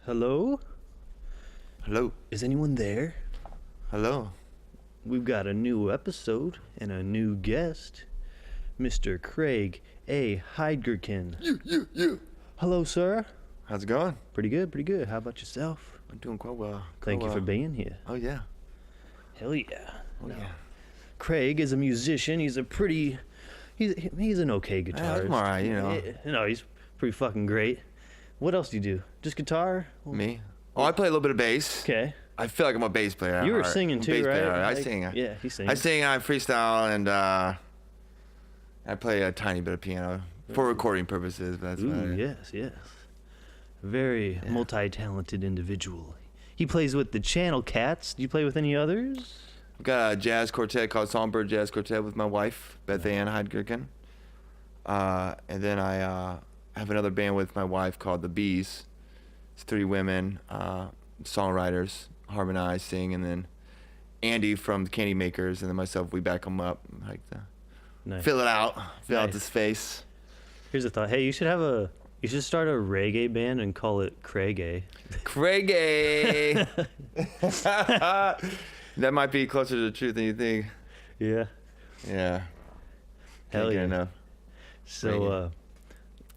Hello? Hello. Is anyone there? Hello. We've got a new episode and a new guest, Mr. Craig A. Heidgerken. You. Hello, sir. How's it going? Pretty good, pretty good. How about yourself? I'm doing quite well. Thank you for being here. Oh, yeah. Hell yeah. Oh, yeah. Craig is a musician. He's an okay guitarist. I'm all right, you know. No, he's pretty fucking great. What else do you do? Just guitar? Me? Oh, I play a little bit of bass. Okay. I feel like I'm a bass player. You were singing too, right? I sing. Yeah, he sings. I sing, I freestyle, and I play a tiny bit of piano for recording purposes. But that's about it. Yes. Very multi-talented individual. He plays with the Channel Cats. Do you play with any others? I've got a jazz quartet called Songbird Jazz Quartet with my wife, Beth Ann Heidgerken. And then I have another band with my wife called The Bees. It's 3 women, songwriters, harmonize, sing, and then Andy from the Candy Makers, and then myself, we back them up, like fill it out, fill out the space. Here's a thought. Hey, you should start a reggae band and call it Craigie. Craigie! That might be closer to the truth than you think. Yeah. Yeah. Hell yeah. Enough. So,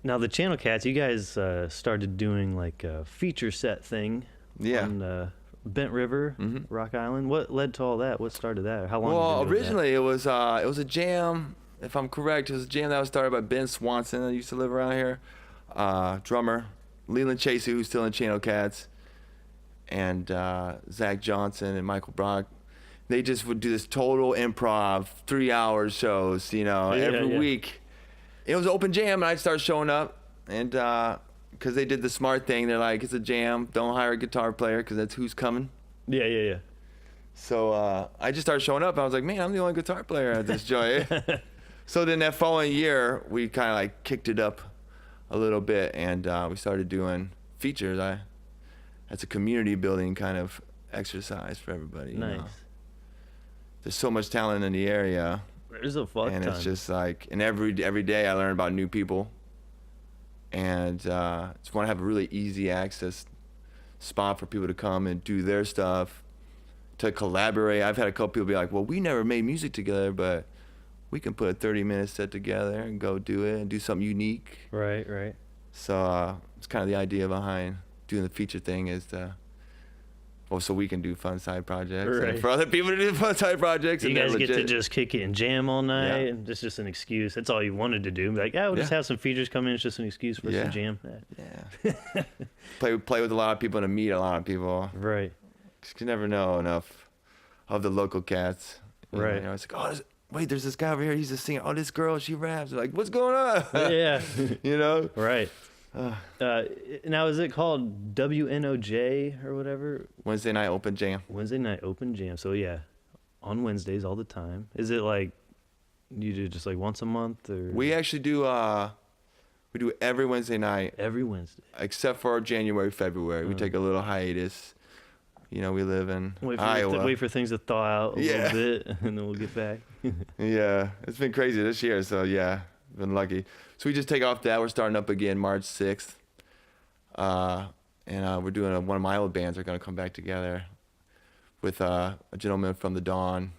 now the Channel Cats, you guys started doing like a feature set thing on Bent River, Rock Island. What led to all that? What started that? How long? Well, originally it was a jam. If I'm correct, it was a jam that was started by Ben Swanson, that used to live around here, drummer, Leland Chasey, who's still in Channel Cats, and Zach Johnson and Michael Brock. They just would do this total improv, 3-hour shows, every week. It was an open jam, and I'd start showing up, and because they did the smart thing, they're like, it's a jam, don't hire a guitar player, because that's who's coming. Yeah. So I just started showing up, and I was like, man, I'm the only guitar player at this joint. So then that following year, we kind of like kicked it up a little bit, and we started doing features. That's a community building kind of exercise for everybody. Nice. You know? There's so much talent in the area. There's a fuck and ton. It's just like, and every day I learn about new people, and just want to have a really easy access spot for people to come and do their stuff, to collaborate. I've had a couple people be like, well, we never made music together, but we can put a 30-minute set together and go do it and do something unique. Right. So it's kind of the idea behind doing the feature thing is so we can do fun side projects, and for other people to do fun side projects. You and guys get to just kick it and jam all night, and it's just an excuse. That's all you wanted to do. Like, we'll just have some features come in. It's just an excuse for us to jam. Yeah. play with a lot of people and to meet a lot of people. Right. Because you never know enough of the local cats. Right. It's like, wait, there's this guy over here. He's a singer. Oh, this girl, she raps. Like, what's going on? Yeah. Right. Now, is it called WNOJ or whatever? Wednesday night open jam. Wednesday night open jam. So on Wednesdays all the time. Is it like you do just like once a month, or? We actually do. We do every Wednesday night. Every Wednesday. Except for January, February, we take a little hiatus. We live in Iowa. Wait for things to thaw out a little bit, and then we'll get back. Yeah, it's been crazy this year. So been lucky. So we just take off that. We're starting up again March 6th. And we're doing one of my old bands are going to come back together with a gentleman from the Dawn,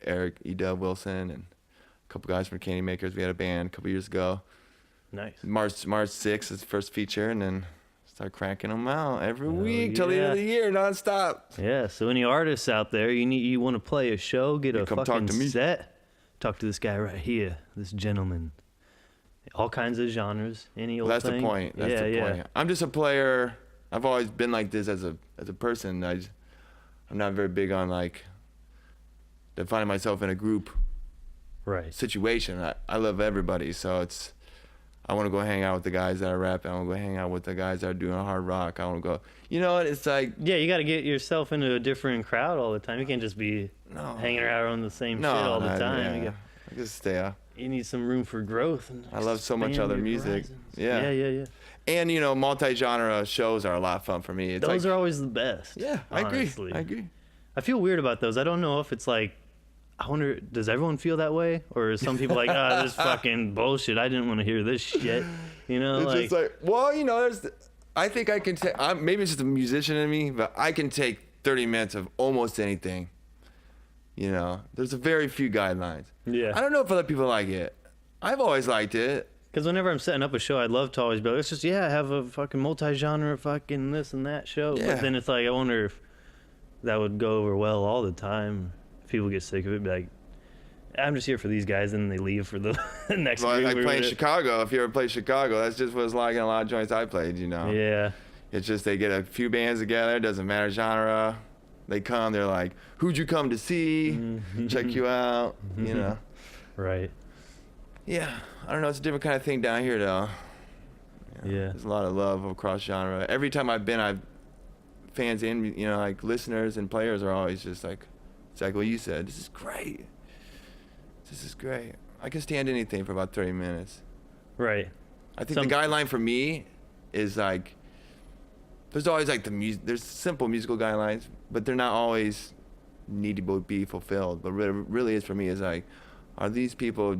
Eric E.W. Wilson, and a couple guys from Candy Makers. We had a band a couple years ago. Nice. March 6th is the first feature, and then start cranking them out every week till the end of the year, nonstop. Yeah, so any artists out there, you want to play a show, get a fucking set, talk to this guy right here, this gentleman. All kinds of genres, any old thing. That's the point. That's the point. I'm just a player. I've always been like this as a person. I'm not very big on like defining myself in a group situation. I love everybody, so I want to go hang out with the guys that are rapping. I want to go hang out with the guys that are doing hard rock. I want to go, it's like... Yeah, you got to get yourself into a different crowd all the time. You can't just be hanging around on the same shit all the time. Yeah. I just stay up. You need some room for growth. And I love so much other music. Horizons. Yeah. And, multi-genre shows are a lot of fun for me. Those are always the best. Yeah, honestly. I agree. I feel weird about those. I don't know if it's like... I wonder, does everyone feel that way? Or is some people like, this fucking bullshit. I didn't want to hear this shit. It's just like, well, I think I can take, maybe it's just a musician in me, but I can take 30 minutes of almost anything. You know, there's a very few guidelines. Yeah. I don't know if other people like it. I've always liked it. Because whenever I'm setting up a show, I'd love to always be like, it's just, have a fucking multi-genre fucking this and that show. Yeah. But then it's like, I wonder if that would go over well all the time. If people get sick of it, be like, I'm just here for these guys, and they leave for the next Well, group. like playing Chicago, if you ever played Chicago, that's just what it's like in a lot of joints I played, you know. Yeah. It's just they get a few bands together, it doesn't matter genre. They come, they're like, who'd you come to see? Check you out, you know. Right. Yeah, I don't know, it's a different kind of thing down here, though. Yeah. There's a lot of love across genre. Every time I've been, fans and, you know, like listeners and players are always just like, exactly what you said, this is great. This is great. I can stand anything for about 30 minutes. Right. I think the guideline for me is like, there's always like there's simple musical guidelines, but they're not always need to be fulfilled. But what it really is for me is like, are these people,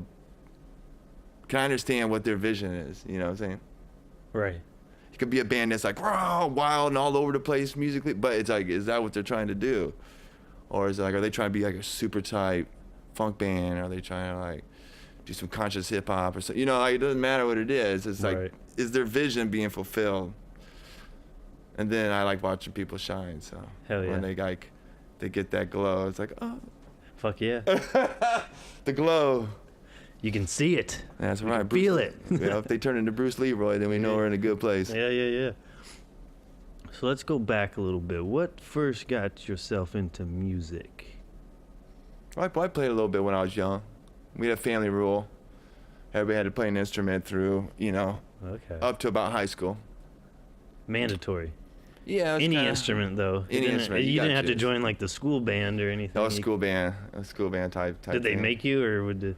can I understand what their vision is? You know what I'm saying? Right. It could be a band that's like, raw, wild and all over the place musically, but it's like, is that what they're trying to do? Or is it like, are they trying to be like a super tight funk band? Are they trying to like do some conscious hip hop or something? You know, like it doesn't matter what it is. It's like, is their vision being fulfilled? And then I like watching people shine. So hell yeah. When they get that glow, it's like, oh, fuck yeah. The glow. You can see it. That's right. Feel it. You know, if they turn into Bruce Leroy, then we know we're in a good place. Yeah. So let's go back a little bit. What first got yourself into music? I played a little bit when I was young. We had a family rule. Everybody had to play an instrument through, you know, up to about high school. Mandatory. Yeah. Any instrument, though. Any instrument. You didn't have to join, like, the school band or anything. No, a school band type Did they thing. make you, or would they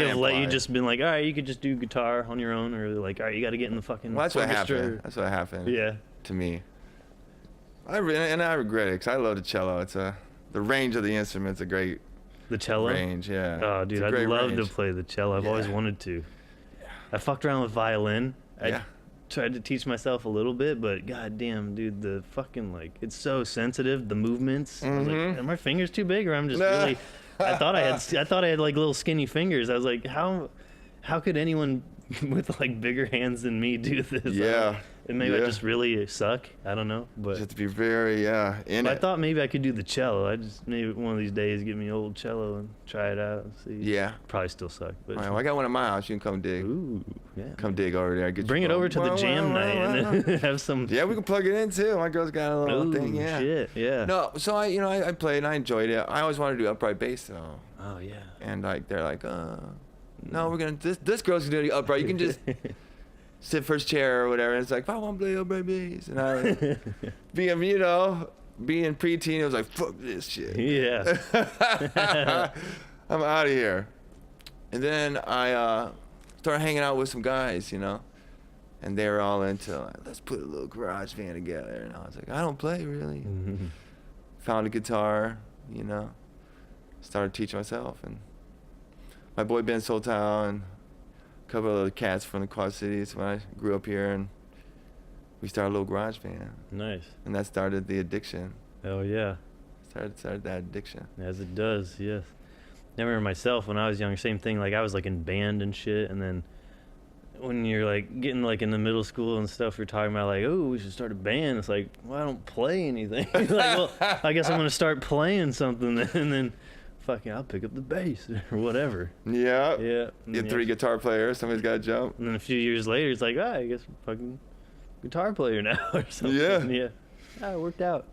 have let you just been like, all right, you could just do guitar on your own, or like, all right, you got to get in the fucking Well, that's what orchestra. happened. That's what happened. Yeah. To me. I regret it, because I love the cello. The range of the instrument's a great The cello? range, yeah. Oh, dude, I'd love to play the cello. I've always wanted to. Yeah. I fucked around with violin. I tried to teach myself a little bit, but goddamn, dude, the fucking, like, it's so sensitive, the movements. I was like, are my fingers too big, or I'm just really... I thought I had like little skinny fingers. I was like, how could anyone with like bigger hands than me do this? Yeah. And maybe I just really suck. I don't know. But you have to be very in it. I thought maybe I could do the cello. I just maybe one of these days get me an old cello and try it out and see. Yeah. Probably still suck. But all right, well, I got one at my house. You can come dig. Ooh, yeah. Come dig over there. Bring it over to the jam night and then have some. Yeah, we can plug it in too. My girl's got a little thing. Yeah. Shit. Yeah. No, so I played and I enjoyed it. I always wanted to do upright bass though. Oh yeah. And like they're like, no, we're gonna this girl's gonna do upright. You can just sit first chair or whatever. And it's like, I want to play upright bass. And I like, being preteen, it was like, fuck this shit. Yeah. I'm out of here. And then I started hanging out with some guys, you know, and they were all into like, let's put a little garage band together. And I was like, I don't play really. Found a guitar, you know, started teaching myself. And my boy Ben Soltow and a couple of other cats from the Quad Cities when I grew up here, and we started a little garage band. Nice. And that started the addiction. Oh yeah. Started that addiction. As it does, yes. I remember myself when I was young, same thing. Like I was like in band and shit, and then when you're like getting like in the middle school and stuff, you're talking about like, oh, we should start a band. It's like, well, I don't play anything. Like, well, I guess I'm gonna start playing something then, and then fucking I'll pick up the bass or whatever. Yeah. Yeah. You have 3 guitar players. Somebody's got to jump. And then a few years later, it's like, I guess I'm fucking guitar player now or something. Yeah. Yeah. It worked out.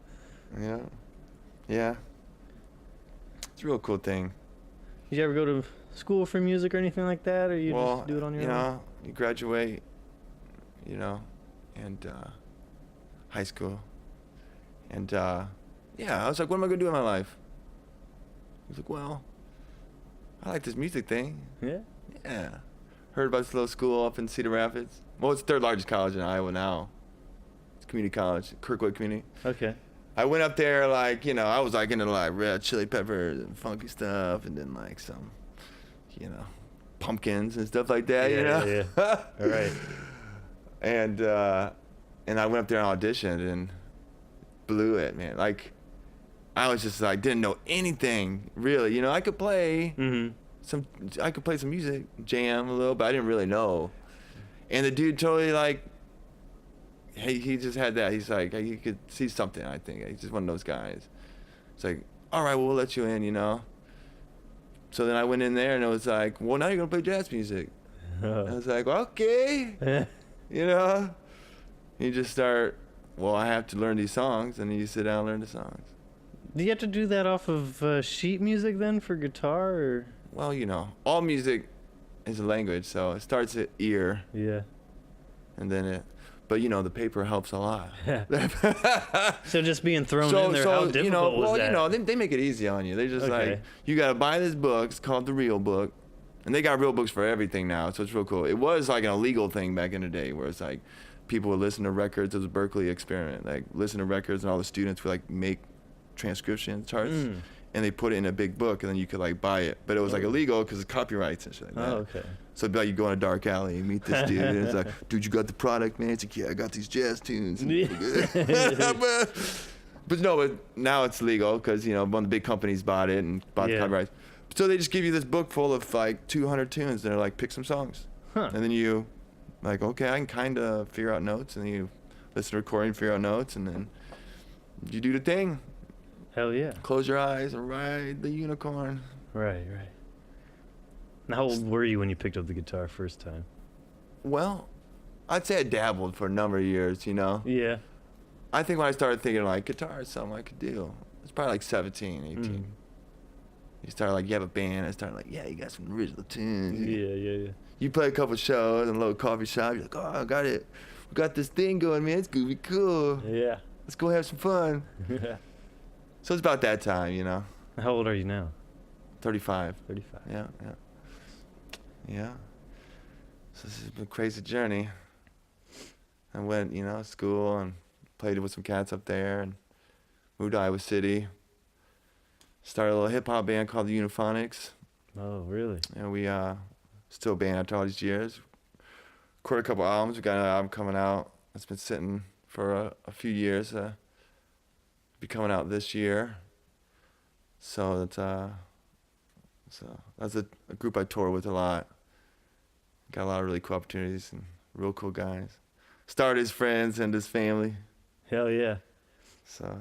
Yeah. Yeah. It's a real cool thing. Did you ever go to school for music or anything like that, or you just do it on your own? You know, you graduate, you know, and high school. And, I was like, what am I going to do in my life? I was like, well, I like this music thing. Yeah? Yeah. Heard about this little school up in Cedar Rapids. Well, it's the 3rd largest college in Iowa now. It's community college, Kirkwood Community. Okay. I went up there like, you know, I was like into like Red Chili Peppers and funky stuff, and then like some, you know, pumpkins and stuff like that, you know? Yeah. All right. And And I went up there and auditioned and blew it, man. Like, I was just like, didn't know anything, really. You know, I could play some music, jam a little, but I didn't really know. And the dude totally, like, he just had that. He's like, he could see something, I think. He's just one of those guys. It's like, all right, well, we'll let you in, you know. So then I went in there, and it was like, well, now you're going to play jazz music. I was like, okay. You know? You just start, well, I have to learn these songs, and then you sit down and learn the songs. Do you have to do that off of sheet music then for guitar? Or? Well, you know, all music is a language, so it starts at ear. Yeah. And then but you know, the paper helps a lot. So just being thrown in there, how difficult was that? You know, they make it easy on you. They just like, you got to buy this book. It's called The Real Book. And they got real books for everything now, so it's real cool. It was like an illegal thing back in the day where it's like people would listen to records. It was a Berkeley experiment. Like, listen to records, and all the students would like make transcription charts, and they put it in a big book, and then you could like buy it. But it was like illegal because of copyrights and shit like that. Oh, okay. So it'd be like you go in a dark alley, you meet this dude, and it's like, dude, you got the product, man? It's like, yeah, I got these jazz tunes. But no, but now it's legal because, you know, one of the big companies bought it and bought the copyrights. So they just give you this book full of like 200 tunes, and they're like, pick some songs. And then you, like, okay, I can kind of figure out notes, and then you listen to recording, figure out notes, and then you do the thing. Hell yeah. Close your eyes and ride the unicorn. Right. Now, how old were you when you picked up the guitar first time? Well, I'd say I dabbled for a number of years, you know? Yeah. I think when I started thinking, like, guitar is something I could do, it's probably like 17, 18. You started like, you have a band. I started like, yeah, you got some original tunes. Yeah. You play a couple shows in a little coffee shop. You're like, oh, I got it. We got this thing going, man. It's gonna be cool. Yeah. Let's go have some fun. So it's about that time, you know. How old are you now? 35. 35. Yeah. So this has been a crazy journey. I went, you know, to school and played with some cats up there and moved to Iowa City. Started a little hip-hop band called the Uniphonics. Oh, really? And we still a band after all these years. Recorded a couple albums. We got an album coming out. It's been sitting for a few years. Be coming out this year. So it's that's a group I tour with a lot. Got a lot of really cool opportunities and real cool guys. Started as friends and as family. Hell yeah. So.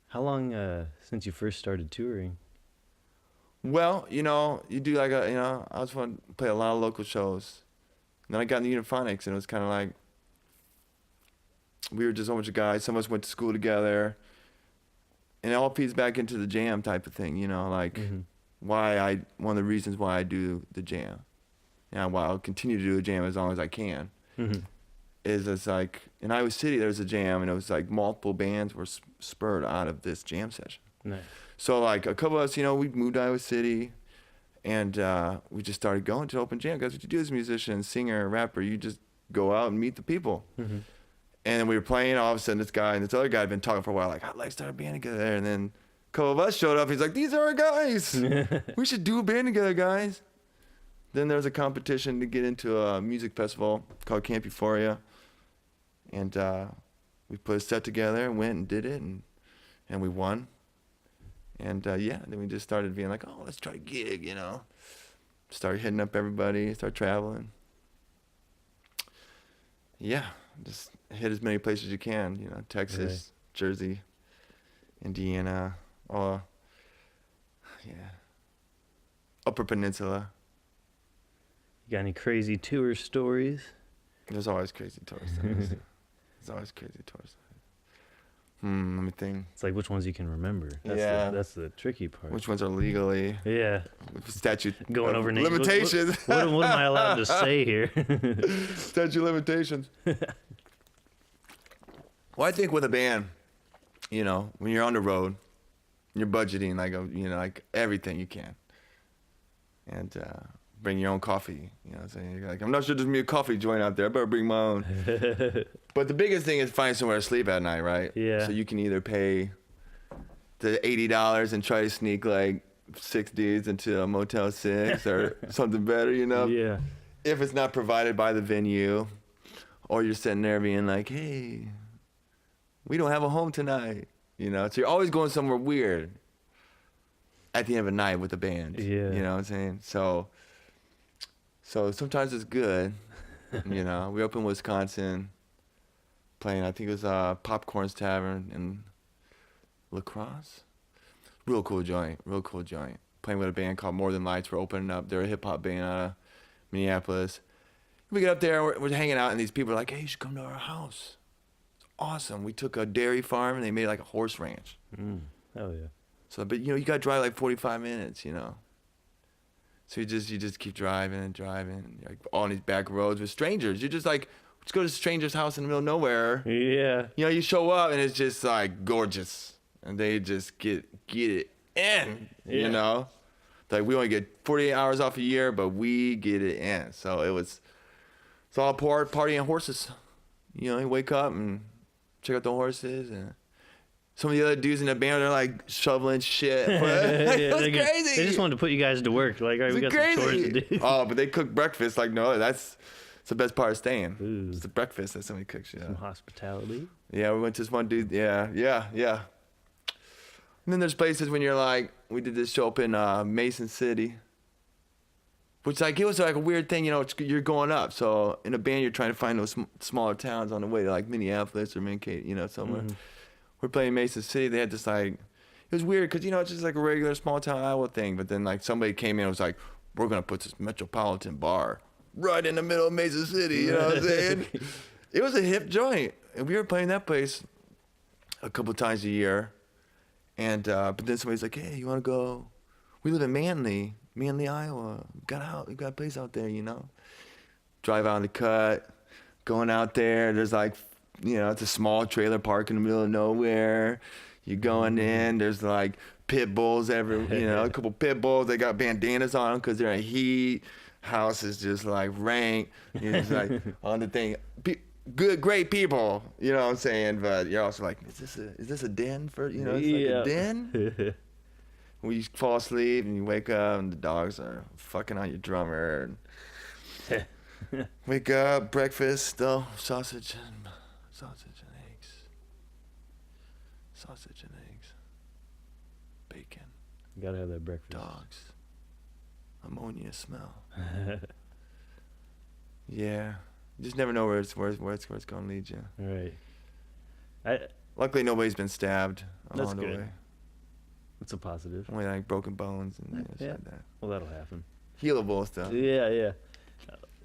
How long since you first started touring? Well, you know, you do like I just want to play a lot of local shows. And then I got in the Uniphonics, and it was kind of like, we were just a bunch of guys. Some of us went to school together. And it all feeds back into the jam type of thing, you know, like one of the reasons why I do the jam. And why I'll continue to do the jam as long as I can. Is it's like, in Iowa City, there's a jam, and it was like multiple bands were spurred out of this jam session. Nice. So like a couple of us, you know, we moved to Iowa City, and we just started going to open jam. That's what you do as a musician, singer, rapper. You just go out and meet the people. And we were playing, all of a sudden this guy and this other guy had been talking for a while, like, I'd like to start a band together. And then a couple of us showed up. He's like, these are our guys. We should do a band together, guys. Then there was a competition to get into a music festival called Camp Euphoria. And we put a set together and went and did it, and we won. And then we just started being like, oh, let's try a gig, you know. Started hitting up everybody, start traveling. Yeah, just hit as many places as you can, you know, Texas, Jersey, Indiana, Upper Peninsula. You got any crazy tour stories? There's always crazy tour stories. Let me think. It's like which ones you can remember. That's the tricky part. Which ones are legally? Yeah. Statute. Going over names. Limitations. What am I allowed to say here? Statute limitations. Well, I think with a band, you know, when you're on the road, you're budgeting like everything you can, and bring your own coffee. You know what I'm saying? You're like, I'm not sure there's gonna be a coffee joint out there. I better bring my own. But the biggest thing is find somewhere to sleep at night, right? Yeah. So you can either pay the $80 and try to sneak like 6 dudes into a Motel 6 or something better, you know? Yeah. If it's not provided by the venue, or you're sitting there being like, hey, we don't have a home tonight. You know, so you're always going somewhere weird at the end of a night with a band. Yeah. You know what I'm saying? So sometimes it's good. You know, we opened in Wisconsin playing, I think it was Popcorn's Tavern in La Crosse. Real cool joint. Playing with a band called More Than Lights. We're opening up. They're a hip-hop band out of Minneapolis. We get up there, we're hanging out, and these people are like, hey, you should come to our house. It's awesome. We took a dairy farm, and they made like a horse ranch. Hell yeah. So, but, you know, you got to drive like 45 minutes, you know. So you just keep driving and driving, like on these back roads with strangers. You're just like, let's go to a stranger's house in the middle of nowhere. Yeah. You know, you show up, and it's just like gorgeous. And they just get it in, you know. Like, we only get 48 hours off a year, but we get it in. So it's all partying horses. You know, you wake up and check out the horses, and some of the other dudes in the band are like shoveling shit. It was crazy. They just wanted to put you guys to work. Like, all right, we got some chores to do. Oh, but they cook breakfast. Like, no, it's the best part of staying. Ooh. It's the breakfast that somebody cooks. Some hospitality. Yeah, we went to this one dude. Yeah. And then there's places when you're like, we did this show up in Mason City, which like it was like a weird thing, you know. You're going up, so in a band you're trying to find those smaller towns on the way to like Minneapolis or Mankato, you know, somewhere. We're playing Mason City. They had this like, it was weird because, you know, it's just like a regular small town Iowa thing. But then like somebody came in and was like, we're gonna put this Metropolitan bar right in the middle of Mason City. You know what I'm saying? It was a hip joint, and we were playing that place a couple times a year. And but then somebody's like, hey, you want to go? We live in Manly, Iowa. We got a place out there, you know. Drive out on the cut, going out there. There's like, you know, it's a small trailer park in the middle of nowhere. You're going in. There's like pit bulls you know, a couple pit bulls. They got bandanas on them because they're in heat. House is just like rank. You know, it's like on the thing. Great people, you know what I'm saying? But you're also like, is this a den for, you know, it's like a den? When you fall asleep and you wake up and the dogs are fucking on your drummer. And wake up, breakfast, though, sausage and eggs, bacon. You gotta have that breakfast. Dogs, ammonia smell. Yeah. You just never know where it's going to lead you. Right. Luckily, nobody's been stabbed along the way. That's a positive. Only like broken bones and shit like that. Well, that'll happen. Healable stuff. Yeah.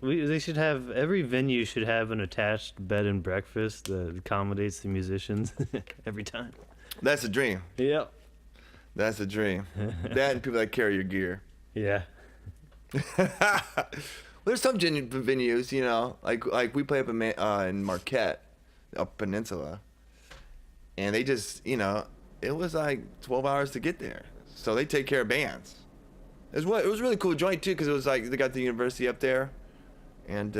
They should have, every venue should have an attached bed and breakfast that accommodates the musicians every time. That's a dream. Yep. That's a dream. That and people that carry your gear. Yeah. There's some venues, you know, like we play up in Marquette, up Peninsula, and they just, you know, it was like 12 hours to get there, so they take care of bands. It was really cool joint too, because it was like they got the university up there, and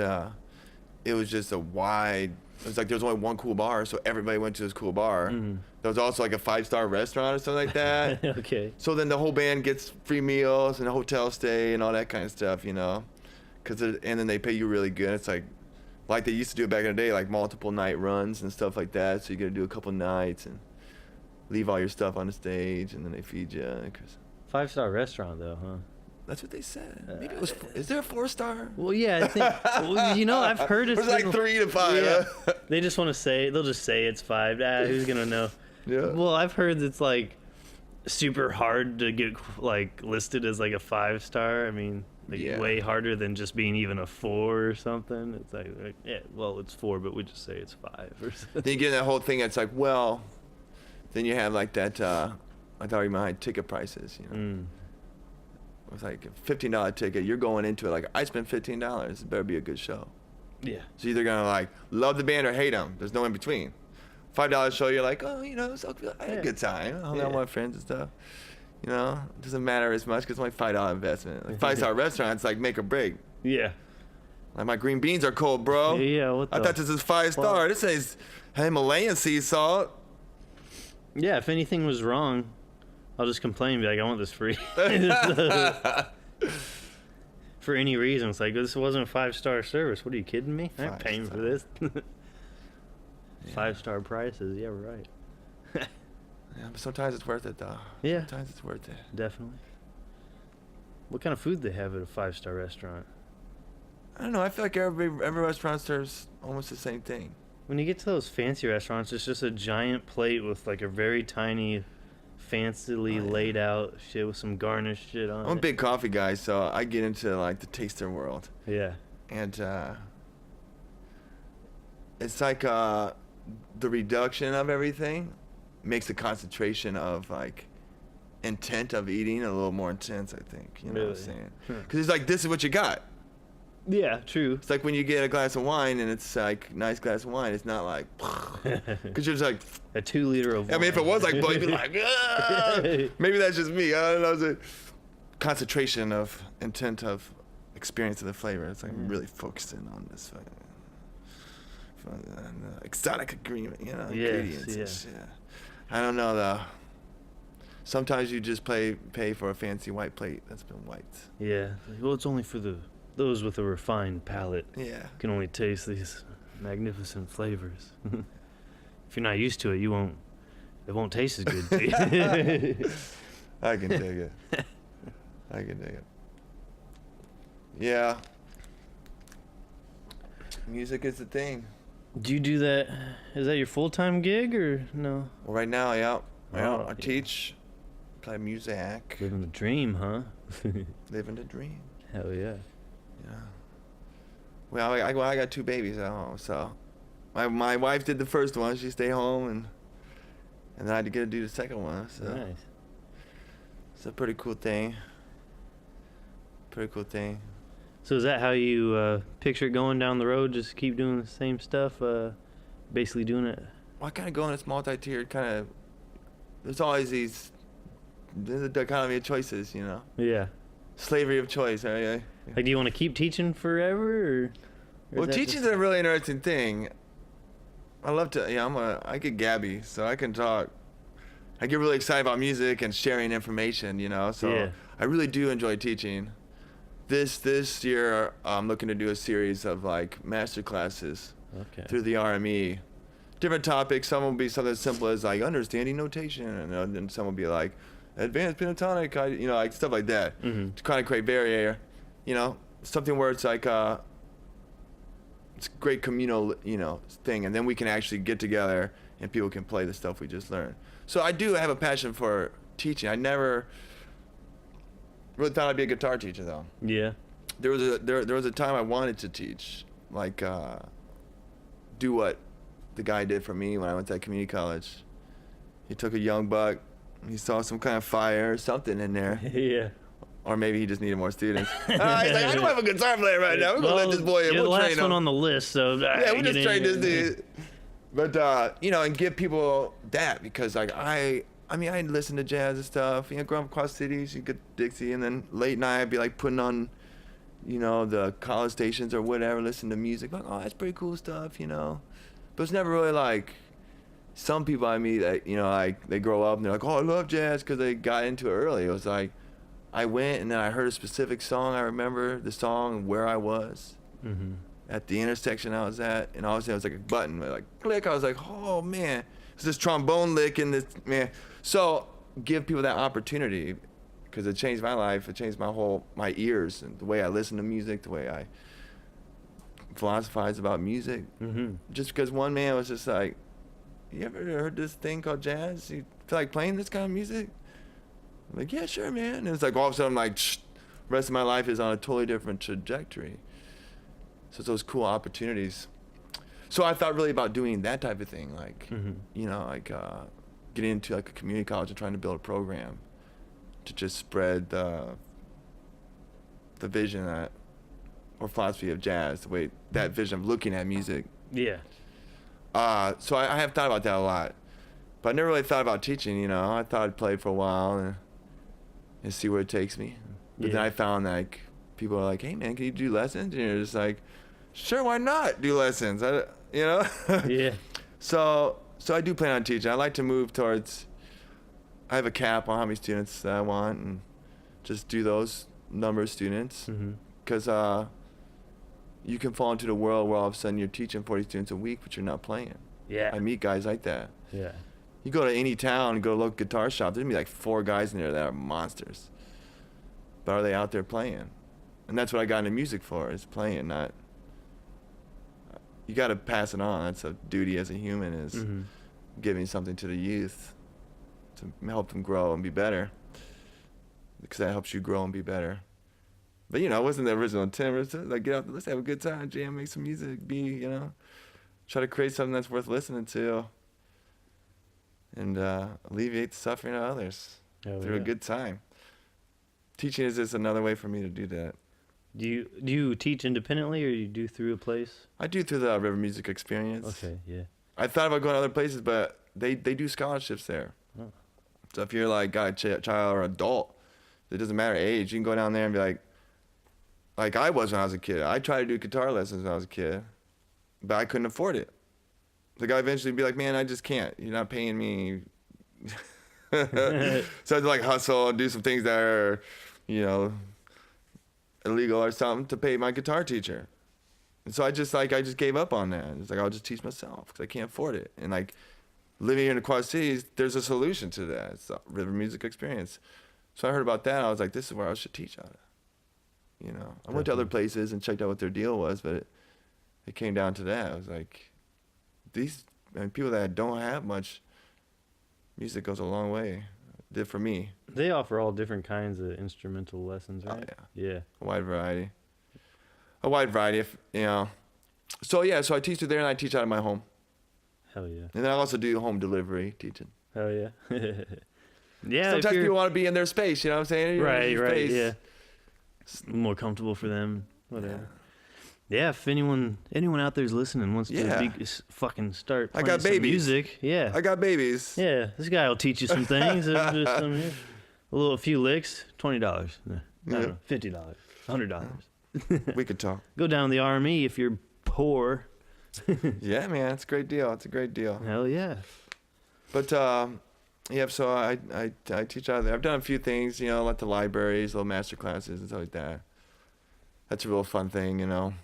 it was just a wide. It was like there was only one cool bar, so everybody went to this cool bar. There was also like a 5-star restaurant or something like that. Okay. So then the whole band gets free meals and a hotel stay and all that kind of stuff, you know. And then they pay you really good. It's like they used to do it back in the day, like multiple night runs and stuff like that. So you got to do a couple nights and leave all your stuff on the stage, and then they feed you. 5-star restaurant though, huh? That's what they said. Maybe it was. Is there a 4-star? Well, yeah, I think. Well, you know, I've heard it's like 3 to 5. Yeah. They just want to say. They'll just say it's 5. Who's gonna know? Yeah. Well, I've heard it's like super hard to get like listed as like a 5-star. I mean. Way harder than just being even a 4 or something. It's like yeah, well, it's 4, but we just say it's 5 or something. Then you get that whole thing. It's like, well, then you have like that. I thought you might ticket prices. You know, it was like a $15 ticket. You're going into it like, I spent $15. It better be a good show. Yeah. So you're either gonna like love the band or hate them. There's no in between. $5 show, you're like, oh, you know, I had a good time. I hung out with my friends and stuff. You know, it doesn't matter as much because it's only $5 investment. Like 5-star restaurants, like make or break. Yeah. Like my green beans are cold, bro. Yeah, I thought this was 5-star. This is Himalayan sea salt. Yeah, if anything was wrong, I'll just complain and be like, I want this free. for any reason. It's like, this wasn't a 5-star service. What are you kidding me? I ain't paying for this. 5-star prices. Yeah, right. Yeah, but sometimes it's worth it, though. Yeah. Sometimes it's worth it. Definitely. What kind of food they have at a 5-star restaurant? I don't know. I feel like every restaurant serves almost the same thing. When you get to those fancy restaurants, it's just a giant plate with like a very tiny, fancily laid out shit with some garnish shit on it. I'm a big coffee guy, so I get into like the taster world. Yeah. And it's like the reduction of everything makes the concentration of like intent of eating a little more intense, I think. You know what I'm saying? Because it's like, this is what you got. Yeah, true. It's like when you get a glass of wine and it's like nice glass of wine. It's not like, because you're just like a 2 liter of wine. I mean, if it was like, you'd be like, ah! Maybe that's just me. I don't know. It's a concentration of intent of experience of the flavor. It's like I'm really focusing on this exotic agreement, you know, ingredients and shit. I don't know though. Sometimes you just pay for a fancy white plate that's been wiped. Yeah. Well, it's only for those with a refined palate. Yeah. Can only taste these magnificent flavors. If you're not used to it, it won't taste as good to you. I can dig it. I can dig it. Yeah. Music is the thing. Do you do that? Is that your full-time gig or no? Well, right now, yeah. Oh, I teach, play music. Living the dream, huh? Living the dream. Hell yeah. Yeah. Well, I got 2 babies at home, so my wife did the first one. She stayed home, and then I had to get to do the second one. So nice. It's a pretty cool thing. Pretty cool thing. So is that how you picture it going down the road? Just keep doing the same stuff, basically doing it? Well, I kind of go in this multi-tiered kind of. There's always there's a dichotomy of choices, you know. Yeah. Slavery of choice, right? Like, do you want to keep teaching forever, or well, teaching's a really interesting thing. I love to. Yeah, I get gabby, so I can talk. I get really excited about music and sharing information, you know. So yeah. I really do enjoy teaching. This year, I'm looking to do a series of like master classes through the RME. Different topics. Some will be something as simple as like understanding notation, and then some will be like advanced pentatonic, like stuff like that. To kind of create barrier, something where it's like it's a great communal, thing, and then we can actually get together and people can play the stuff we just learned. So I do have a passion for teaching. I never really thought I'd be a guitar teacher though. Yeah. There was a time I wanted to teach, like do what the guy did for me when I went to community college. He took a young buck, he saw some kind of fire or something in there. Yeah. Or maybe he just needed more students. He's like, I don't have a guitar player right now. We're gonna let this boy in. You're We'll the train last him. one on the list, so yeah, we'll just train this dude. But and give people that, because like I listen to jazz and stuff. Growing up across cities, you get Dixie, and then late night I'd be like putting on, the college stations or whatever, listen to music. Like, oh, that's pretty cool stuff, But it's never really like some people I meet that like they grow up and they're like, oh, I love jazz because they got into it early. It was like I went and then I heard a specific song. I remember the song and where I was. At the intersection I was at, and all of a sudden it was like a button, like click. I was like, oh man, it's this trombone lick and this man. So give people that opportunity, because it changed my life. It changed my ears and the way I listen to music, the way I philosophize about music. Just because one man was just like, you ever heard this thing called jazz? You feel like playing this kind of music? I'm like, yeah, sure, man. And it's like all of a sudden I'm like, the rest of my life is on a totally different trajectory. So it's those cool opportunities. So I thought really about doing that type of thing, like, getting into like a community college and trying to build a program to just spread the vision or philosophy of jazz, the way that vision of looking at music. Yeah. So I have thought about that a lot, but I never really thought about teaching. I thought I'd play for a while and see where it takes me. But then I found like people are like, hey man, can you do lessons? And you're just like, sure, why not do lessons? Yeah. So I do plan on teaching. I like to move towards, I have a cap on how many students that I want and just do those number of students. because you can fall into the world where all of a sudden you're teaching 40 students a week, but you're not playing. Yeah. I meet guys like that. Yeah. You go to any town, go to a local guitar shop, there's gonna be like 4 guys in there that are monsters. But are they out there playing? And that's what I got into music for, is playing, not... You got to pass it on. That's a duty as a human, is giving something to the youth to help them grow and be better. Because that helps you grow and be better. But, you know, it wasn't the original intent. It was like, get out, let's have a good time, jam, make some music, you know, try to create something that's worth listening to. And alleviate the suffering of others through a good time. Teaching is just another way for me to do that. Do you teach independently, or you do through a place? I do through the River Music Experience. Okay, yeah. I thought about going to other places, but they do scholarships there. Oh. So if you're like got a child or adult, it doesn't matter age. You can go down there and be like I was when I was a kid. I tried to do guitar lessons when I was a kid, but I couldn't afford it. The guy eventually be like, man, I just can't. You're not paying me. So I had to like hustle and do some things that are, you know, illegal or something to pay my guitar teacher. And so I just gave up on that. It's like, I'll just teach myself because I can't afford it. And like living here in the Quad Cities, there's a solution to that. It's the River Music Experience. So I heard about that. I was like, this is where I should teach out of. You know, I went to other places and checked out what their deal was, but it came down to that. I was like, people that don't have much, music goes a long way. It did for me. They offer all different kinds of instrumental lessons, right? Oh, yeah. Yeah. A wide variety. If, you know. So I teach there, and I teach out of my home. Hell yeah. And then I also do home delivery teaching. Hell yeah. Yeah. Sometimes people want to be in their space, you know what I'm saying? Right, space. yeah. It's more comfortable for them, whatever. Yeah, if anyone out there's listening wants to fucking start playing some music, yeah. I got babies. Yeah, this guy will teach you some things. A few licks, $20. No, I don't know, $50, $100. We could talk. Go down to the RME if you're poor. Yeah, man, it's a great deal. It's a great deal. Hell yeah. But so I teach out there. I've done a few things, you know, like the libraries, little master classes and stuff like that. That's a real fun thing, you know.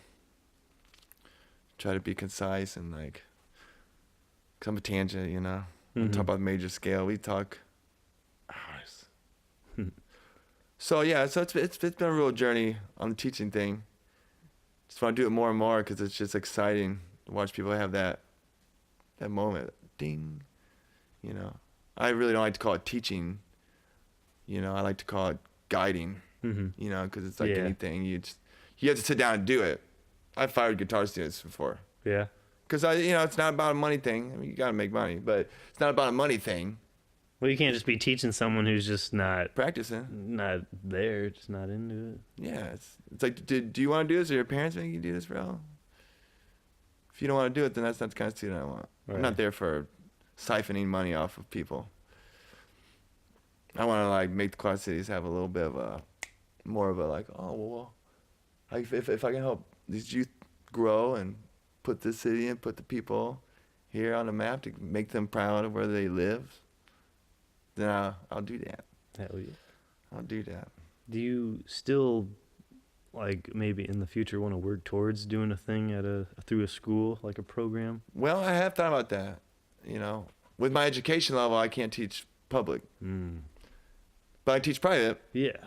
Try to be concise and like, cause I'm a tangent, you know. Talk about major scale. We talk hours. So it's been a real journey on the teaching thing. Just want to do it more and more because it's just exciting to watch people have that moment, ding. You know, I really don't like to call it teaching. You know, I like to call it guiding. You know, because it's like anything. You have to sit down and do it. I've fired guitar students before. Yeah. Because it's not about a money thing. I mean, you got to make money, but it's not about a money thing. Well, you can't just be teaching someone who's just not practicing, not there, just not into it. Yeah, it's like, do you want to do this, or your parents make you do this, bro? If you don't want to do it, then that's not the kind of student I want. Right. I'm not there for siphoning money off of people. I want to like make the Quad Cities have a little bit of more of a like, if I can help these youth grow and put this city and put the people here on the map to make them proud of where they live, then I'll do that. Hell yeah. I'll do that. Do you still, like, maybe in the future want to work towards doing a thing through a school, like a program? Well, I have thought about that. You know, with my education level, I can't teach public. But I teach private. Yeah.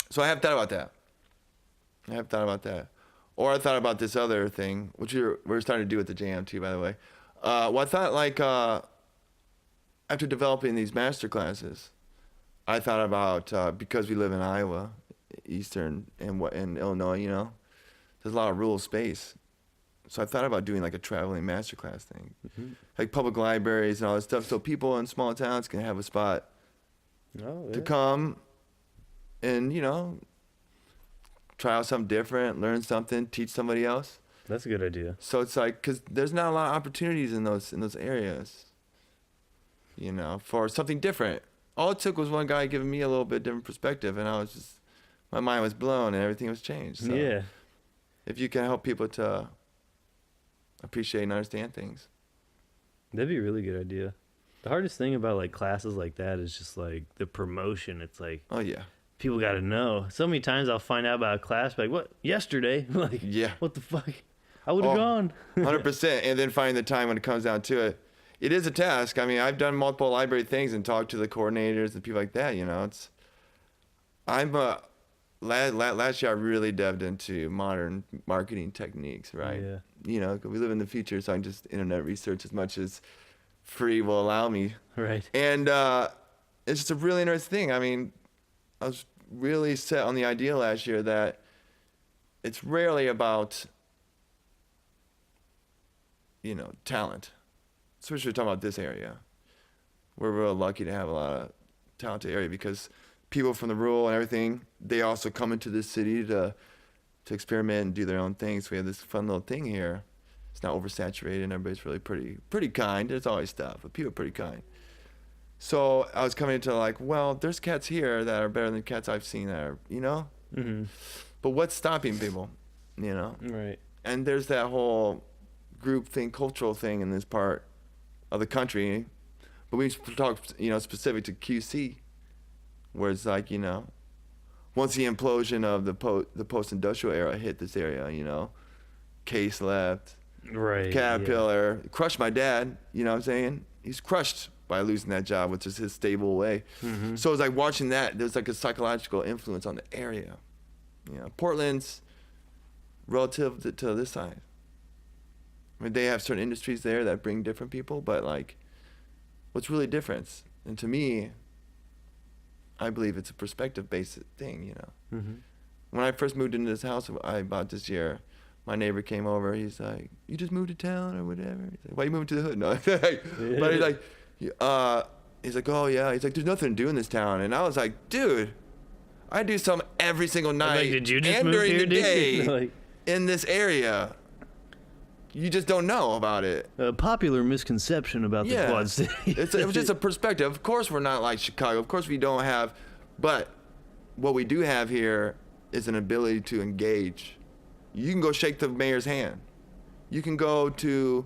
So I have thought about that. Or I thought about this other thing, which we're starting to do with the jam too, by the way. Well, I thought like after developing these master classes, I thought about because we live in Iowa, Eastern, and Illinois, you know, there's a lot of rural space. So I thought about doing like a traveling master class thing, like public libraries and all that stuff, so people in small towns can have a spot to come and, you know, try out something different, learn something, teach somebody else. That's a good idea. So it's like, because there's not a lot of opportunities in those areas, you know, for something different. All it took was one guy giving me a little bit different perspective, and my mind was blown and everything was changed. So yeah. If you can help people to appreciate and understand things. That'd be a really good idea. The hardest thing about like classes like that is just like the promotion. It's like, oh yeah, people got to know. So many times I'll find out about a class, like, what, yesterday? Like, yeah. What the fuck? I would have gone. 100%. And then find the time when it comes down to it. It is a task. I mean, I've done multiple library things and talked to the coordinators and people like that, you know. Last year I really delved into modern marketing techniques, right? Yeah. You know, we live in the future, so I'm just internet research as much as free will allow me. Right. And it's just a really interesting thing. I mean, I was really set on the idea last year that it's rarely about, you know, talent. Especially talking about this area. We're real lucky to have a lot of talented area because people from the rural and everything, they also come into this city to experiment and do their own things. So we have this fun little thing here. It's not oversaturated and everybody's really pretty kind. There's always stuff, but people are pretty kind. So I was coming into like, well, there's cats here that are better than cats I've seen that are, you know? Mm-hmm. But what's stopping people, you know? Right. And there's that whole group thing, cultural thing in this part of the country. But we talk, you know, specific to QC, where it's like, you know, once the implosion of the post-industrial era hit this area, you know, Case left, right, Caterpillar, crushed my dad, you know what I'm saying? He's crushed by losing that job, which is his stable way. Mm-hmm. So it's like watching that, there's like a psychological influence on the area. You know, Portland's relative to this side. I mean, they have certain industries there that bring different people, but like, what's really different? And to me, I believe it's a perspective-based thing, you know. Mm-hmm. When I first moved into this house I bought this year, my neighbor came over. He's like, "You just moved to town or whatever?" He's like, "Why you moving to the hood?" No, but he's like, "Oh yeah." He's like, "There's nothing to do in this town," and I was like, "Dude, I do something every single night like, did you just and move during here, the day like, in this area. You just don't know about it." A popular misconception about the Quad City. It was just a perspective. Of course, we're not like Chicago. Of course, we don't have, but what we do have here is an ability to engage. You can go shake the mayor's hand. You can go to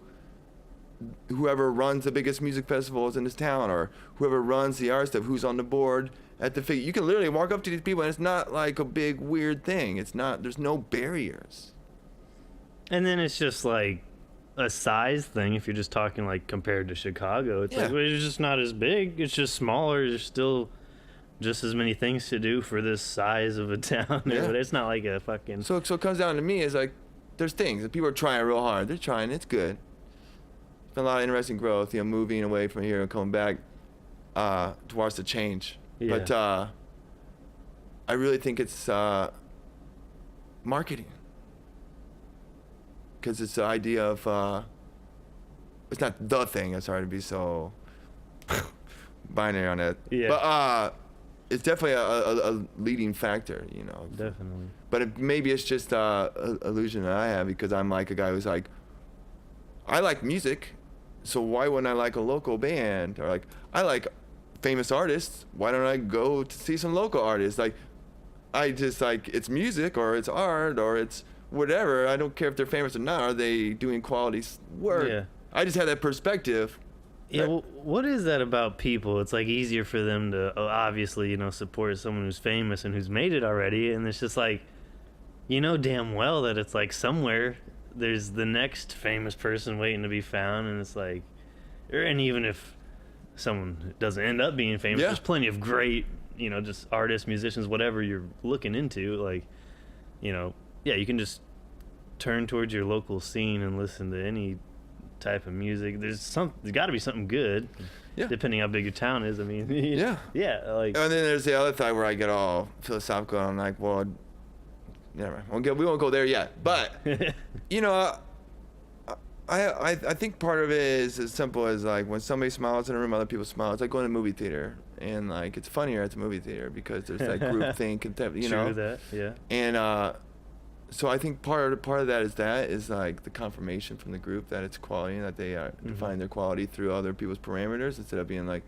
whoever runs the biggest music festivals in this town, or whoever runs the art stuff, who's on the board at the fig. You can literally walk up to these people, and it's not like a big weird thing. It's not. There's no barriers. And then it's just like a size thing. If you're just talking like compared to Chicago, it's like, well, it's just not as big. It's just smaller. There's still just as many things to do for this size of a town. Yeah. But it's not like a fucking. So it comes down to me is like, there's things that people are trying real hard. They're trying. It's good. It's been a lot of interesting growth. You know, moving away from here and coming back towards the change. Yeah. But I really think it's marketing. Because it's the idea of, it's not the thing. I'm sorry to be so binary on it. Yeah. But it's definitely a leading factor, you know. Definitely. But maybe it's just an illusion that I have because I'm like a guy who's like, I like music, so why wouldn't I like a local band? Or like, I like famous artists, why don't I go to see some local artists? Like, I just like, it's music or it's art or it's whatever. I don't care if they're famous or not. Are they doing quality work? Yeah. I just have that perspective. Yeah, well, what is that about people? It's like easier for them to obviously, you know, support someone who's famous and who's made it already, and it's just like, you know damn well that it's like somewhere there's the next famous person waiting to be found, and it's like, and even if someone doesn't end up being famous, there's plenty of great, you know, just artists, musicians, whatever you're looking into, like, you know, yeah, you can just turn towards your local scene and listen to any type of music. There's got to be something good, depending how big your town is. I mean, yeah, like. And then there's the other side where I get all philosophical and I'm like, well, never. We won't go there yet. But you know, I think part of it is as simple as like when somebody smiles in a room, other people smile. It's like going to a movie theater, and like it's funnier at the movie theater because there's that group think, you know. True that, yeah. And so I think part of that is like the confirmation from the group that it's quality and that they define their quality through other people's parameters instead of being like.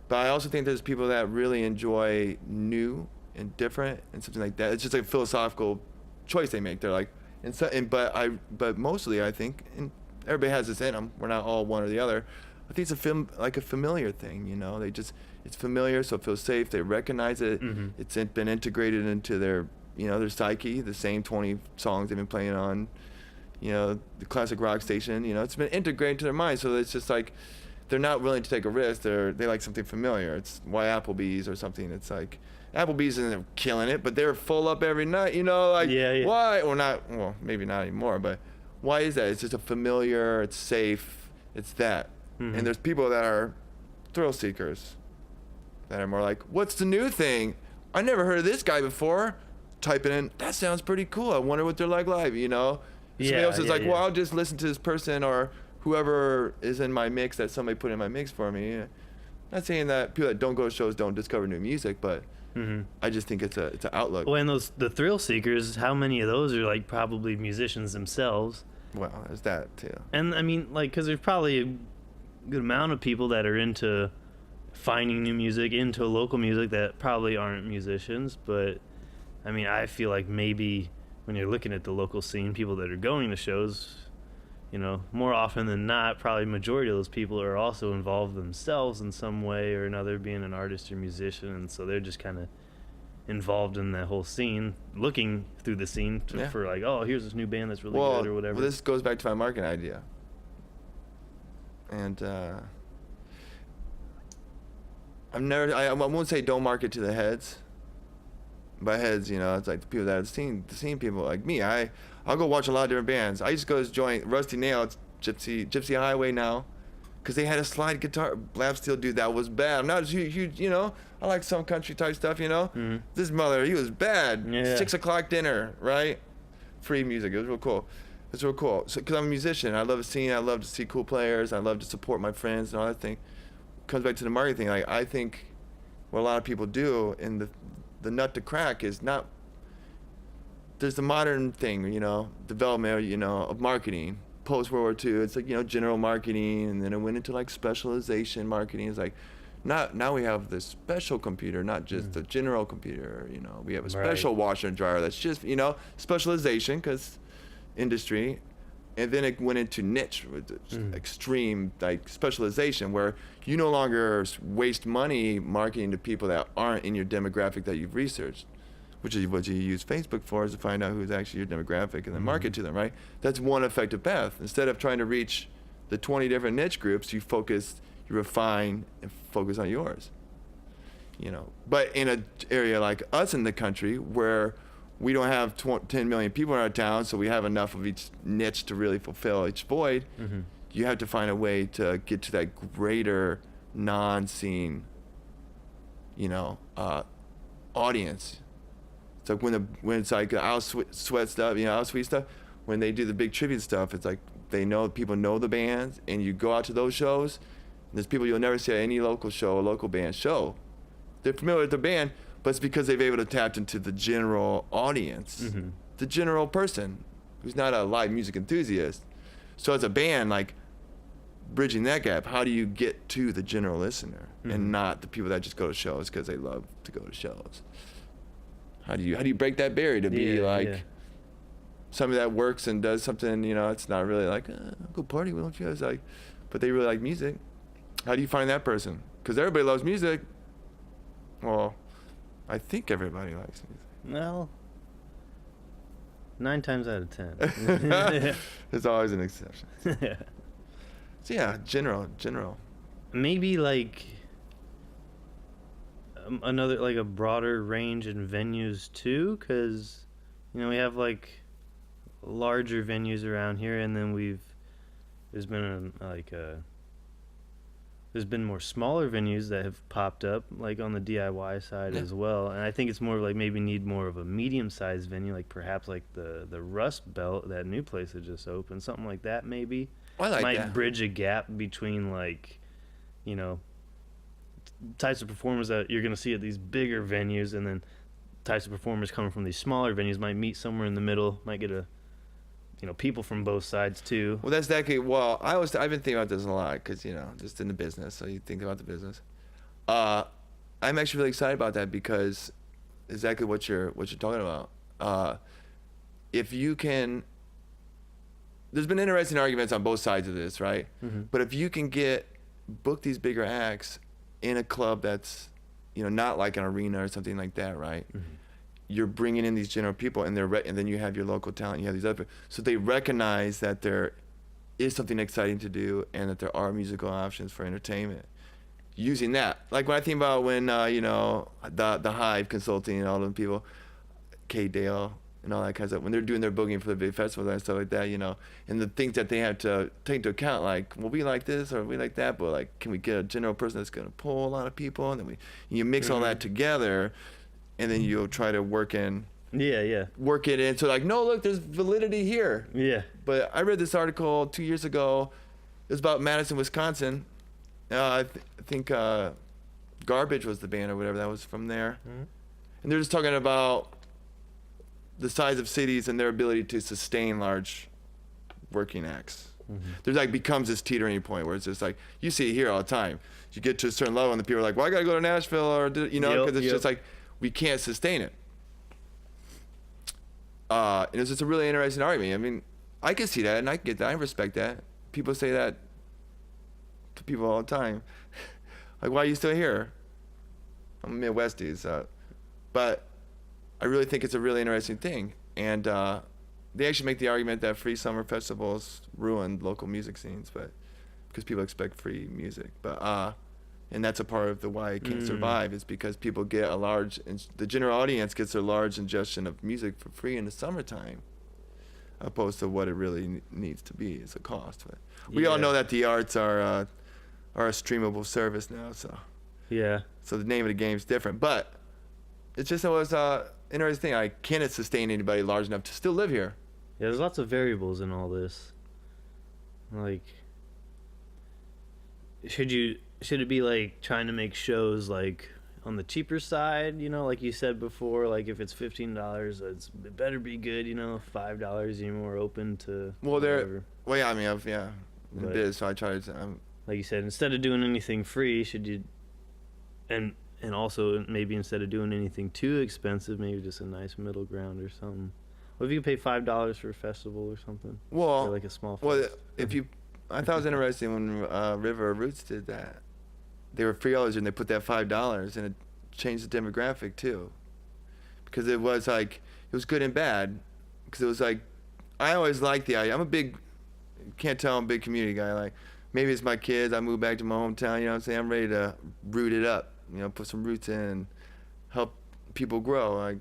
But I also think there's people that really enjoy new and different and something like that. It's just like a philosophical choice they make. They're like, but mostly I think, and everybody has this in them. We're not all one or the other. I think it's like a familiar thing, you know. It's familiar, so it feels safe. They recognize it. It's been integrated into their, you know, their psyche. The same 20 songs they've been playing on, you know, the classic rock station. You know, it's been integrated to their mind. So it's just like they're not willing to take a risk. They like something familiar. It's why Applebee's or something. It's like Applebee's isn't killing it, but they're full up every night. You know, like why? Or not? Well, maybe not anymore. But why is that? It's just a familiar. It's safe. It's that. And there's people that are thrill seekers, that are more like, what's the new thing? I never heard of this guy before. Type it in. That sounds pretty cool. I wonder what they're like live, you know? Somebody else is like, well, I'll just listen to this person or whoever is in my mix that somebody put in my mix for me. Not saying that people that don't go to shows don't discover new music, but I just think it's an outlook. Well, and the thrill seekers, how many of those are like probably musicians themselves? Well, there's that too. And I mean, like, because there's probably a good amount of people that are into finding new music, into local music that probably aren't musicians. But I mean, I feel like maybe when you're looking at the local scene, people that are going to shows, you know, more often than not, probably majority of those people are also involved themselves in some way or another, being an artist or musician, and so they're just kind of involved in that whole scene, looking through the scene for like, oh, here's this new band that's really good or whatever. Well, this goes back to my marketing idea. And I won't say don't market to the heads. By heads, you know, it's like the people that have seen people like me. I'll go watch a lot of different bands. I used to go to this joint, Rusty Nail, it's Gypsy Highway now, because they had a slide guitar, lap steel dude that was bad. I'm not huge, you know. I like some country type stuff, you know. This mother, he was bad. 6 o'clock dinner, right? Free music. It was real cool. It's real cool. So, because I'm a musician, I love the scene. I love to see cool players. I love to support my friends and all that thing. Comes back to the marketing thing. Like, I think what a lot of people do, and the nut to crack is not. There's the modern thing, you know, development, you know, of marketing. Post World War II, it's like, you know, general marketing, and then it went into like specialization marketing. It's like, now we have this special computer, not just the general computer. You know, we have a special washer and dryer that's just, you know, specialization because industry, and then it went into niche with extreme like specialization where you no longer waste money marketing to people that aren't in your demographic that you've researched, which is what you use Facebook for, is to find out who's actually your demographic and then market to them, right? That's one effective path. Instead of trying to reach the 20 different niche groups, you refine and focus on yours, you know. But in an area like us in the country where we don't have 10 million people in our town, so we have enough of each niche to really fulfill each void, you have to find a way to get to that greater non-scene, you know, audience. It's like when it's like Al Sweat stuff, you know, Al Sweet stuff, when they do the big tribute stuff, it's like people know the bands, and you go out to those shows, and there's people you'll never see at any local show, a local band show. They're familiar with the band, but it's because they've been able to tap into the general audience, the general person who's not a live music enthusiast. So as a band, like, bridging that gap, how do you get to the general listener and not the people that just go to shows because they love to go to shows? How do you break that barrier to be somebody that works and does something, you know, it's not really like, go party, why don't you guys like, but they really like music. How do you find that person? Because everybody loves music. Well, I think everybody likes music. Well, 9 times out of 10. There's always an exception. So yeah, general. Maybe like another, like a broader range in venues too, because, you know, we have like larger venues around here, and then there's been more smaller venues that have popped up, like on the DIY side as well. And I think it's more like maybe need more of a medium-sized venue, like perhaps like the Rust Belt, that new place that just opened, something like that maybe. I like might that. Bridge a gap between, like, you know, types of performers that you're going to see at these bigger venues, and then types of performers coming from these smaller venues might meet somewhere in the middle, might get people from both sides too. Well, that's exactly. Well, I've been thinking about this a lot because, you know, just in the business, so you think about the business. I'm actually really excited about that because exactly what you're talking about. If you can, there's been interesting arguments on both sides of this, right? But if you can get book these bigger acts in a club that's, not like an arena or something like that, right? Mm-hmm. You're bringing in these general people, and and then you have your local talent. You have these other, so they recognize that there is something exciting to do, and that there are musical options for entertainment. Using that, like when I think about when the Hive Consulting and all those people, K Dale and all that kind of stuff, when they're doing their booking for the big festivals and stuff like that, and the things that they have to take into account, like, well, we like this or we like that, but like, can we get a general person that's going to pull a lot of people, and then you mix all that together, and then you'll try to work it in. So like, no, look, there's validity here. Yeah. But I read this article 2 years ago. It was about Madison, Wisconsin. I think Garbage was the band or whatever that was from there. Mm-hmm. And they're just talking about the size of cities and their ability to sustain large working acts. Mm-hmm. There's like becomes this teetering point where it's just like, you see it here all the time. You get to a certain level and the people are like, well, I got to go to Nashville or, because it's just like, we can't sustain it. And it's just a really interesting argument. I mean, I can see that and I get that. I respect that. People say that to people all the time. Like, why are you still here? I'm a Midwestie, but I really think it's a really interesting thing. And they actually make the argument that free summer festivals ruin local music scenes, but because people expect free music. But and that's a part of the why it can't survive, is because people get the general audience gets a large ingestion of music for free in the summertime, opposed to what it really needs to be as a cost. But we all know that the arts are a streamable service now, so so the name of the game is different. But it's just always interesting thing. Like, can it sustain anybody large enough to still live here? Yeah, there's lots of variables in all this. Like, should it be like trying to make shows like on the cheaper side, like you said before, like if it's $15, it better be good, $5 you're more open to whatever. It is, so I try to like you said, instead of doing anything free, should you and also maybe instead of doing anything too expensive, maybe just a nice middle ground or something. What if you pay $5 for a festival or something? Well, or like a small fest? I thought it was interesting when River Roots did that. They were free all year and they put that $5 and it changed the demographic too. Because it was good and bad. Because it was like, I always liked the idea. I'm a big community guy. Like, maybe it's my kids. I moved back to my hometown. You know what I'm saying? I'm ready to root it up. Put some roots in and help people grow. Like,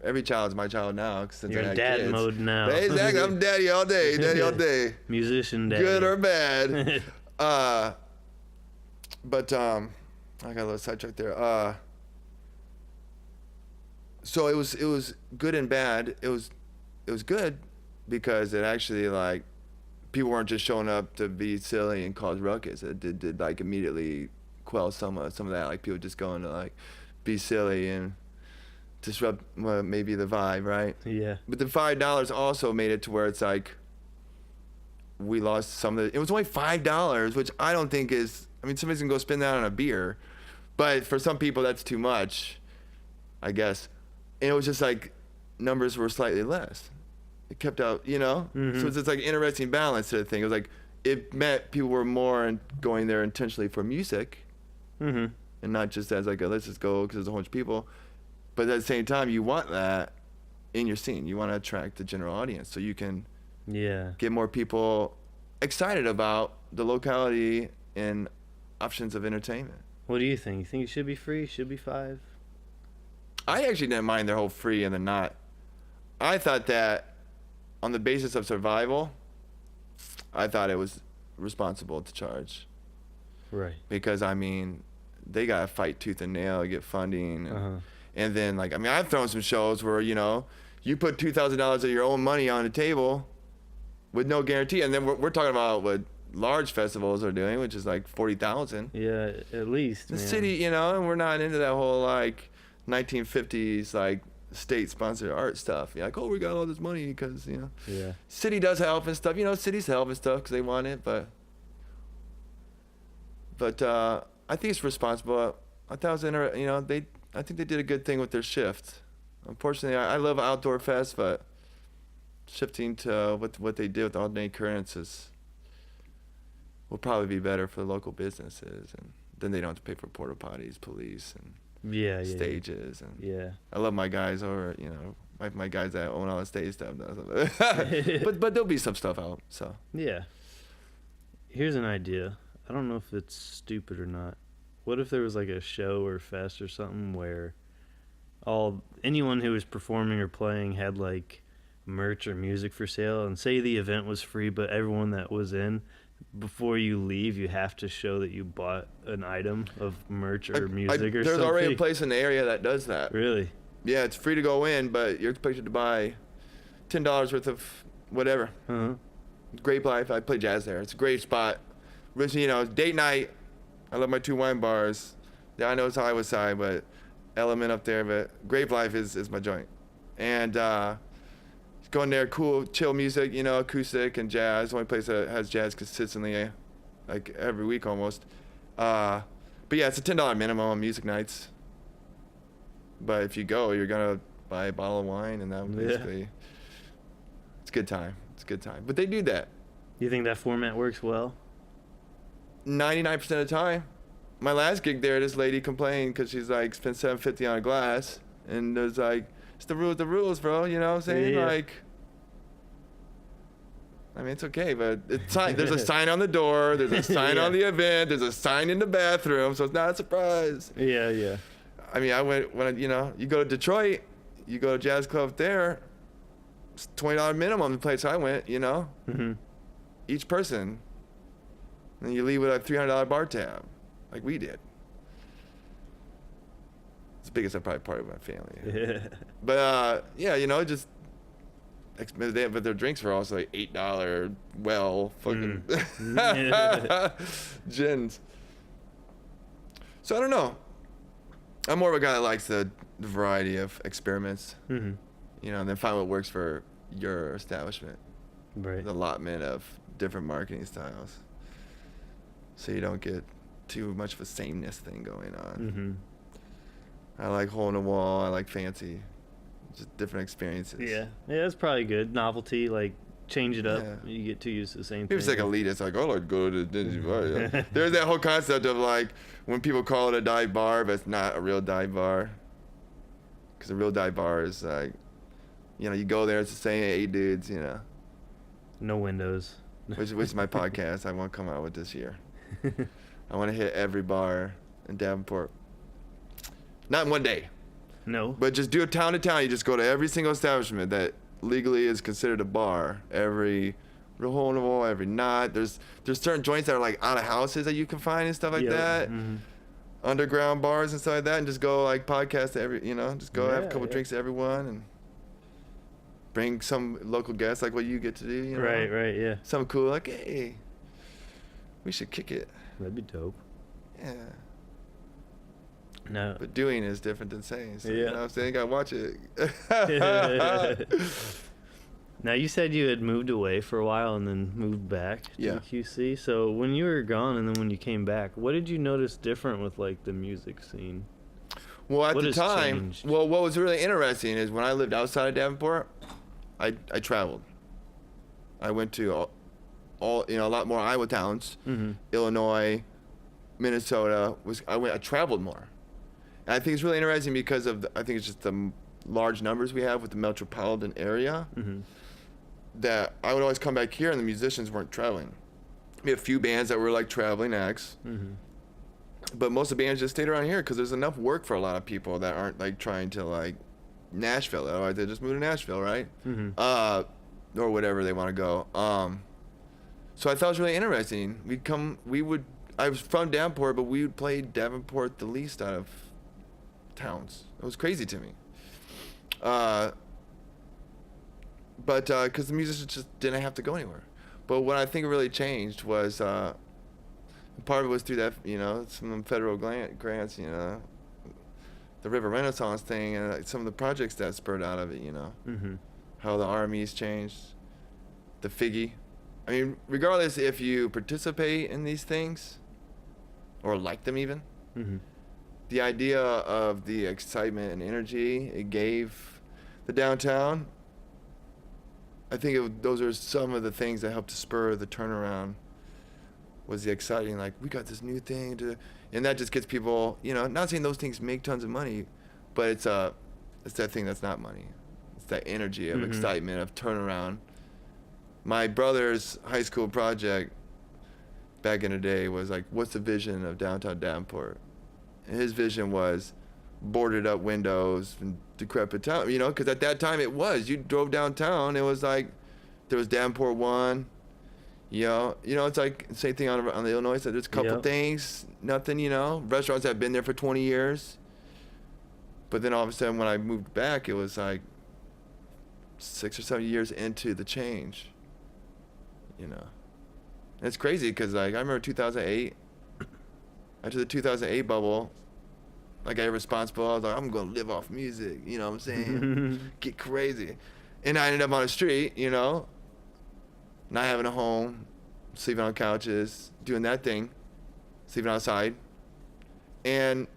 every child's my child now. Since You're I had dad kids. Mode now. Exactly. I'm daddy all day. Musician daddy. Good or bad. But I got a little sidetracked there. So it was good and bad. It was good because it actually, like, people weren't just showing up to be silly and cause ruckus. It did like immediately quell some of that, like people just going to like be silly and disrupt maybe the vibe, right? Yeah. But the $5 also made it to where it's like we lost some of it. It was only $5, which I don't think is. I mean, somebody's gonna go spend that on a beer, but for some people that's too much, I guess. And it was just like numbers were slightly less. It kept out, Mm-hmm. So it's just like interesting balance to the thing. It was like it meant people were more going there intentionally for music, mm-hmm. and not just as like let's just go because there's a whole bunch of people. But at the same time, you want that in your scene. You want to attract the general audience so you can get more people excited about the locality and options of entertainment. What do you think? You think it should be free? Should be $5? I actually didn't mind their whole free and the not. I thought that on the basis of survival, I thought it was responsible to charge. Right. Because, I mean, they got to fight tooth and nail to get funding. And then, like, I mean, I've thrown some shows where, you put $2,000 of your own money on the table with no guarantee. And then we're talking about what large festivals are doing, which is like 40,000. Yeah, at least. The city, and we're not into that whole, like, 1950s, like, state-sponsored art stuff. You're like, oh, we got all this money because, Yeah. City does help and stuff. Cities help and stuff because they want it, but I think it's responsible. I thought it was interesting. I think they did a good thing with their shift. Unfortunately, I love Outdoor Fest, but shifting to what they did with Alternating Currents will probably be better for the local businesses, and then they don't have to pay for porta potties, police, and stages. And I love my guys over, you know, my guys that own all the stage stuff. but there'll be some stuff out. So yeah. Here's an idea. I don't know if it's stupid or not. What if there was like a show or fest or something where anyone who was performing or playing had like merch or music for sale, and say the event was free, but everyone that was in, before you leave, you have to show that you bought an item of merch or music or there's something. There's already a place in the area that does that. Really? Yeah, it's free to go in, but you're expected to buy $10 worth of whatever. Uh-huh. Great Life. I play jazz there. It's a great spot. You know, date night. I love my 2 wine bars. Yeah, I know it's Iowa side, but Element up there. But Great Life is my joint. And going there, cool, chill music, you know, acoustic and jazz. The only place that has jazz consistently, like every week almost. But yeah, it's a $10 minimum on music nights. But if you go, you're gonna buy a bottle of wine, and that basically, it's a good time. It's a good time. But they do that. You think that format works well? 99% of the time. My last gig there, this lady complained because she's like spent $7.50 on a glass, and there's like, it's the rules, bro. You know what I'm saying? Yeah. Like, I mean, it's okay, but there's a sign on the door, there's a sign on the event, there's a sign in the bathroom, so it's not a surprise. Yeah. I mean, you know, you go to Detroit, you go to jazz club there, it's $20 minimum the place I went, you know, each person. And you leave with a $300 bar tab, like we did. It's the biggest probably part of my family. Yeah. But yeah, you know, just but their drinks were also like $8 fucking gins. So I don't know. I'm more of a guy that likes the variety of experiments. You know, and then find what works for your establishment. Right. The allotment of different marketing styles, so you don't get too much of a sameness thing going on. I like hole in the wall. I like fancy. Just different experiences. Yeah, that's probably good. Novelty, like change it up. Yeah. You get too used to the same thing. It's like elitist, like, oh, like go to the dingy bar. There's that whole concept of like when people call it a dive bar, but it's not a real dive bar. Because a real dive bar is like, you know, you go there, it's the same 8 dudes, you know. No windows. which is my podcast I want to come out with this year. I want to hit every bar in Davenport. Not in one day. No. But just do it town to town. You just go to every single establishment that legally is considered a bar. Every real hole in the wall, every knot. There's certain joints that are like out of houses that you can find and stuff like that. Underground bars and stuff like that, and just go like podcast to every, you know, just go have a couple drinks to everyone and bring some local guests like what you get to do. You know? Right, yeah. Something cool, like, hey, we should kick it. That'd be dope. Yeah. No. But doing is different than saying. So, you know what I'm saying? Gotta watch it. Now, you said you had moved away for a while and then moved back to the QC. So when you were gone and then when you came back, what did you notice different with like the music scene? Well, at the time, what was really interesting is when I lived outside of Davenport, I traveled. I went to all you know, a lot more Iowa towns, Illinois, Minnesota. I traveled more. And I think it's really interesting because of I think it's just the large numbers we have with the metropolitan area. That I would always come back here and the musicians weren't traveling. We had a few bands that were like traveling acts, but most of the bands just stayed around here because there's enough work for a lot of people that aren't like trying to like Nashville. Otherwise they just move to Nashville, right? Or whatever they want to go. So I thought it was really interesting. I was from Davenport, but we would play Davenport the least out of towns. It was crazy to me. But because the musicians just didn't have to go anywhere. But what I think really changed was part of it was through that, you know, some of the federal grants, you know, the River Renaissance thing, and some of the projects that spurred out of it, you know, how the RMEs changed, the Figgy. I mean, regardless if you participate in these things or like them even, the idea of the excitement and energy it gave the downtown, I think those are some of the things that helped to spur the turnaround was the exciting, like, we got this new thing to, and that just gets people, you know, not saying those things make tons of money, but it's that thing that's not money. It's that energy of excitement, of turnaround. My brother's high school project back in the day was like, what's the vision of downtown Davenport? And his vision was boarded up windows and decrepit town, you know, because at that time it was. You drove downtown, it was like, there was Davenport 1, you know, it's like same thing on the Illinois side. There's a couple things, nothing, you know. Restaurants have been there for 20 years. But then all of a sudden when I moved back, it was like 6 or 7 years into the change, you know. And it's crazy because like I remember 2008, after the 2008 bubble, like I got responsible. I was like, I'm going to live off music, you know what I'm saying? Get crazy. And I ended up on the street, you know, not having a home, sleeping on couches, doing that thing, sleeping outside. And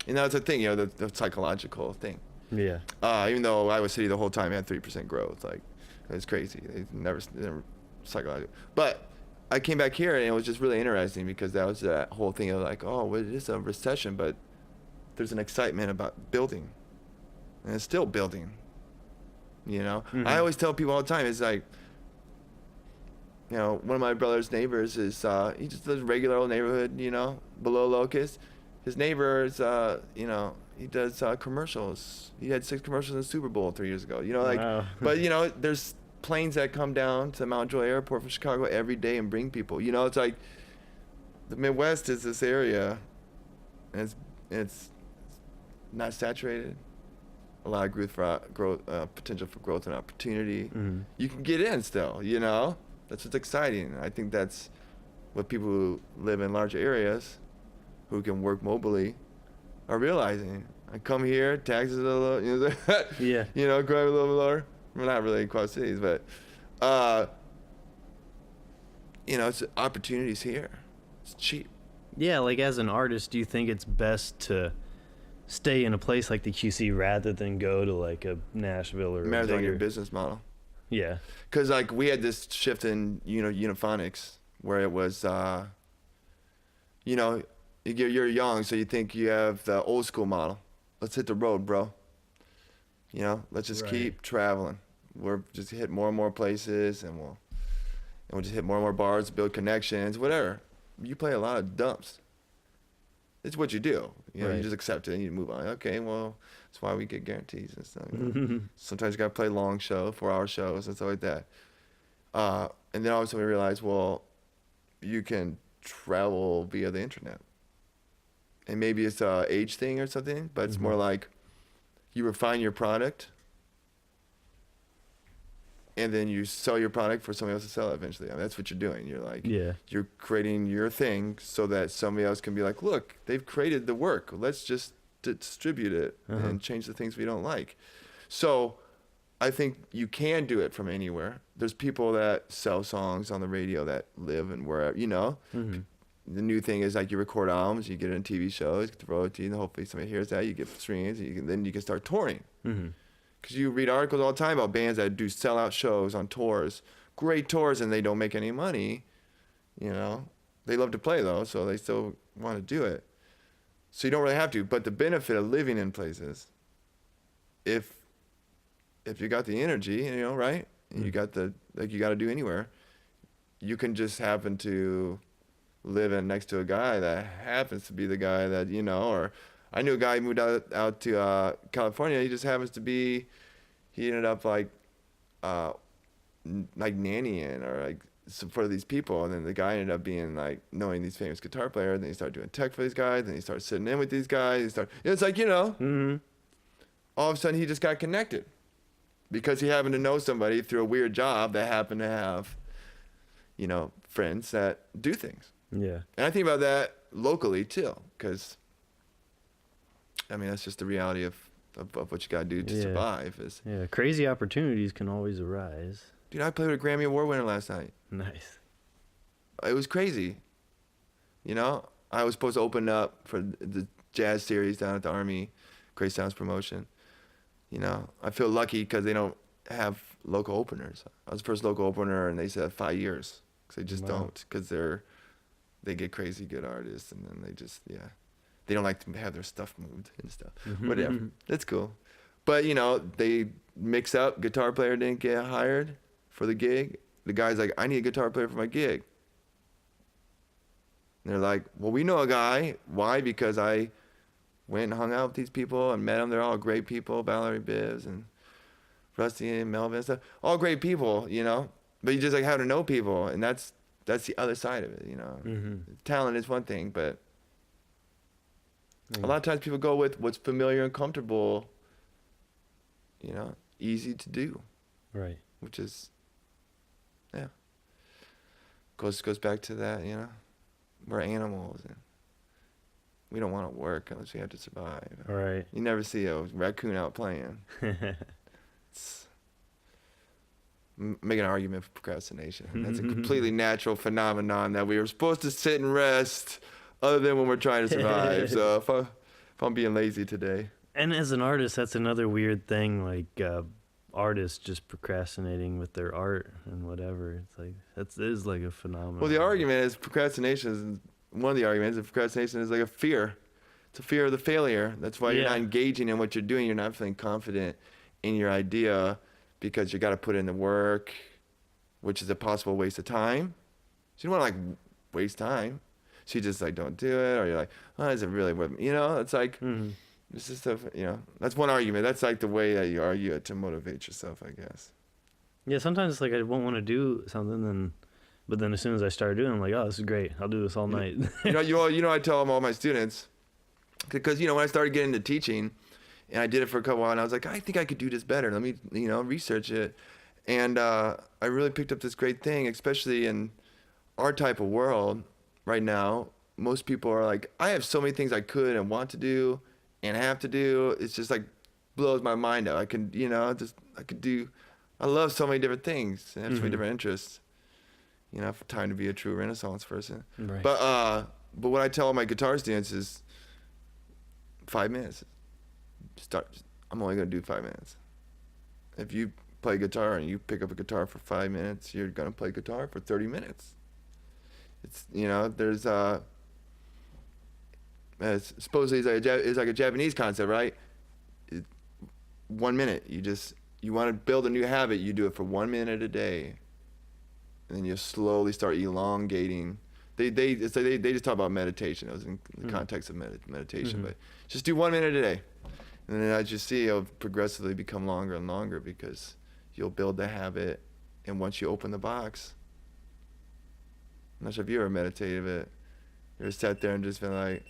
that's the thing, you know, the psychological thing. Yeah. Even though Iowa City the whole time had 3% growth, like, it's crazy. They never psychological. But I came back here and it was just really interesting because that was that whole thing of like, oh, well, it is a recession, but there's an excitement about building, and it's still building. You know, I always tell people all the time, it's like, you know, one of my brother's neighbors is he just lives in a regular old neighborhood, you know, below Locust. His neighbor is, you know, he does commercials. He had 6 commercials in the Super Bowl 3 years ago. You know, like, wow. But you know, there's planes that come down to Mount Joy Airport from Chicago every day and bring people. You know, it's like the Midwest is this area, and it's not saturated. A lot of growth, potential for growth and opportunity. You can get in still. You know, that's what's exciting. I think that's what people who live in larger areas, who can work mobily, are realizing. I come here, taxes are low, you know, yeah, you know, crime a little bit lower. We're not really in Quad Cities, but you know, it's opportunities here. It's cheap. Yeah, like as an artist, do you think it's best to stay in a place like the QC rather than go to like a Nashville or Matters on your business model. Yeah. Because like we had this shift in, you know, Uniphonics where it was, you know, you're young, so you think you have the old school model. Let's hit the road, bro. You know, let's just keep traveling. We're just hit more and more places, and we'll just hit more and more bars, build connections, whatever. You play a lot of dumps. It's what you do. You know, you just accept it and you move on. Okay, well, that's why we get guarantees and stuff. You know? Sometimes you got to play long show, 4-hour shows and stuff like that. And then all of a sudden we realized, well, you can travel via the internet. And maybe it's a age thing or something, but it's more like you refine your product and then you sell your product for somebody else to sell it eventually. I mean, that's what you're doing. You're like, you're creating your thing so that somebody else can be like, look, they've created the work. Let's just distribute it and change the things we don't like. So I think you can do it from anywhere. There's people that sell songs on the radio that live and wherever, you know. The new thing is like you record albums, you get it in TV shows, get the royalties, and hopefully somebody hears that, you get streams, and then you can start touring. Because you read articles all the time about bands that do sellout shows on tours, great tours, and they don't make any money. You know, they love to play though, so they still want to do it. So you don't really have to. But the benefit of living in places, if you got the energy, you know, right, and you got the like you got to do anywhere, you can just happen to live in next to a guy that happens to be the guy that, you know, or I knew a guy who moved out to California. He just happens to be, he ended up like nannying or like for these people. And then the guy ended up being like knowing these famous guitar players. Then he started doing tech for these guys. Then he started sitting in with these guys. It's like, you know, all of a sudden he just got connected because he happened to know somebody through a weird job that happened to have, you know, friends that do things. Yeah. And I think about that locally too, because I mean, that's just the reality of what you got to do to survive. Crazy opportunities can always arise. Dude, I played with a Grammy Award winner last night. Nice. It was crazy. You know, I was supposed to open up for the jazz series down at the Army, Great Sounds Promotion. You know, I feel lucky because they don't have local openers. I was the first local opener, and they said 5 years. 'Cause they just don't, because they get crazy good artists, and then they don't like to have their stuff moved and stuff. Whatever, that's cool. But they mix up. Guitar player didn't get hired for the gig. The guy's like, I need a guitar player for my gig. And they're like, well, we know a guy. Why? Because I went and hung out with these people and met them. They're all great people. Valerie Bibbs and Rusty and Melvin and stuff. All great people, But you just like how to know people, and that's the other side of it, Talent is one thing, but a lot of times people go with what's familiar and comfortable, easy to do. Right. Which is, goes back to that, we're animals, and we don't want to work unless we have to survive. Right. You never see a raccoon out playing. Make an argument for procrastination. That's a completely natural phenomenon that we are supposed to sit and rest, other than when we're trying to survive. So if I'm being lazy today. And as an artist, that's another weird thing. Like artists just procrastinating with their art and whatever. It's like that is like a phenomenon. Well, the argument is one of the arguments of procrastination is like a fear. It's a fear of the failure. That's why you're not engaging in what you're doing. You're not feeling confident in your idea, because you got to put in the work, which is a possible waste of time. So you don't want to like waste time. So you just like don't do it, or you're like, oh, is it really worth it? It's like, it's just stuff, that's one argument. That's like the way that you argue it to motivate yourself, I guess. Yeah, sometimes it's like I won't want to do something, but then as soon as I start doing it, I'm like, oh, this is great. I'll do this all night. I tell all my students, because, when I started getting into teaching, and I did it for a couple while, and I was like, I think I could do this better. Let me, research it. And I really picked up this great thing, especially in our type of world right now. Most people are like, I have so many things I could and want to do and have to do. It's just like blows my mind out. I can, I love so many different things and have so many different interests. For time to be a true Renaissance person. Right. But what I tell my guitar students is 5 minutes. I'm only going to do 5 minutes. If you play guitar and you pick up a guitar for 5 minutes, you're going to play guitar for 30 minutes. It's, there's, supposedly it's like a Japanese concept, right? 1 minute. You want to build a new habit, you do it for 1 minute a day. And then you slowly start elongating. They just talk about meditation. It was in the context of meditation, but just do 1 minute a day. And then as you see, it'll progressively become longer and longer, because you'll build the habit. And once you open the box, I'm not sure if you ever meditated, but you're sat there and just been like,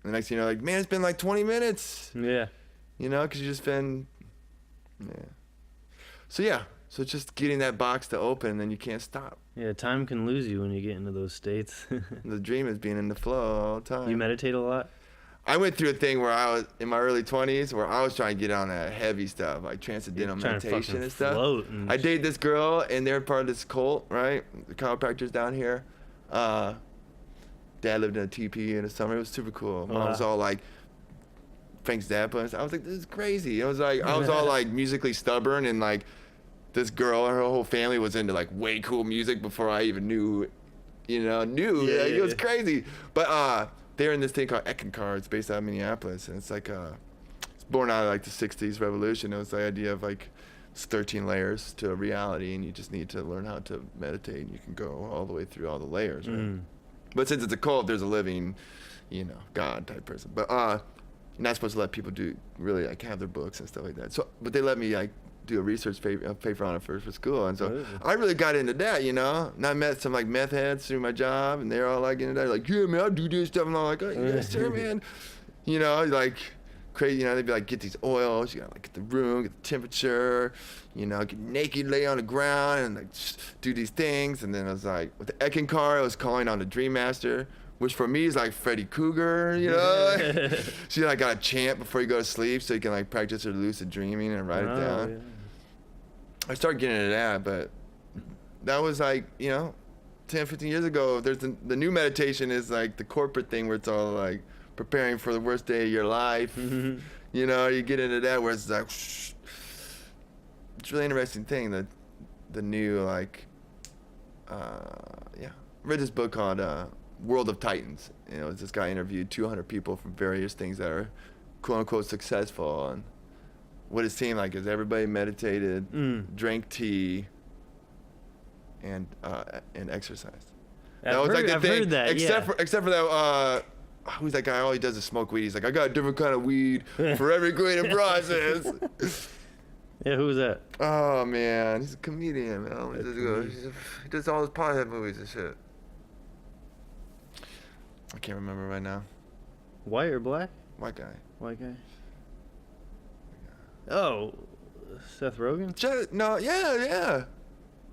the next thing you're like, man, it's been like 20 minutes. Yeah. Because you just been, So it's just getting that box to open, and then you can't stop. Yeah, time can lose you when you get into those states. The dream is being in the flow all the time. You meditate a lot? I went through a thing where I was in my early 20s where I was trying to get on that heavy stuff, like transcendental meditation and stuff. I dated this girl, and they're part of this cult, right? The chiropractors down here. Dad lived in a teepee in the summer. It was super cool. Mom was all like Frank Zappa and stuff. I was like, this is crazy. I was all like musically stubborn, and like this girl and her whole family was into like way cool music before I even knew. It was crazy. But they're in this thing called Heidgerken. It's based out of Minneapolis, and it's like it's born out of like the 60s revolution. It was the idea of like it's 13 layers to a reality, and you just need to learn how to meditate, and you can go all the way through all the layers, right? But since it's a cult, there's a living, God type person. But you're not supposed to let people do really like have their books and stuff like that. So, but they let me like do a research paper on it for school, and so I really got into that, And I met some like meth heads through my job, and they're all like into that, like, yeah, man, I do this stuff, and I'm like, oh, yes, sir, man. Like crazy, they'd be like, get these oils, you gotta like get the room, get the temperature, get naked, lay on the ground, and like do these things. And then I was like, with the Heidgerken, I was calling on the Dream Master, which for me is like Freddy Krueger, So you like got a chant before you go to sleep, so you can like practice your lucid dreaming and write it down. Yeah. I started getting into that, but that was like, 10, 15 years ago. There's the new meditation is like the corporate thing where it's all like preparing for the worst day of your life. You get into that where it's like, it's a really interesting thing, that the new like yeah, read this book called World of Titans. You know, this guy interviewed 200 people from various things that are quote unquote successful, and what it seemed like is everybody meditated, drank tea, and exercised. I've heard that. Except for that. Who's that guy? All he does is smoke weed. He's like, I got a different kind of weed for every creative process. Yeah, who was that? Oh man, he's a comedian, man. He does all his pothead movies and shit. I can't remember right now. White or black? White guy. White guy. Oh, Seth Rogen? No, yeah.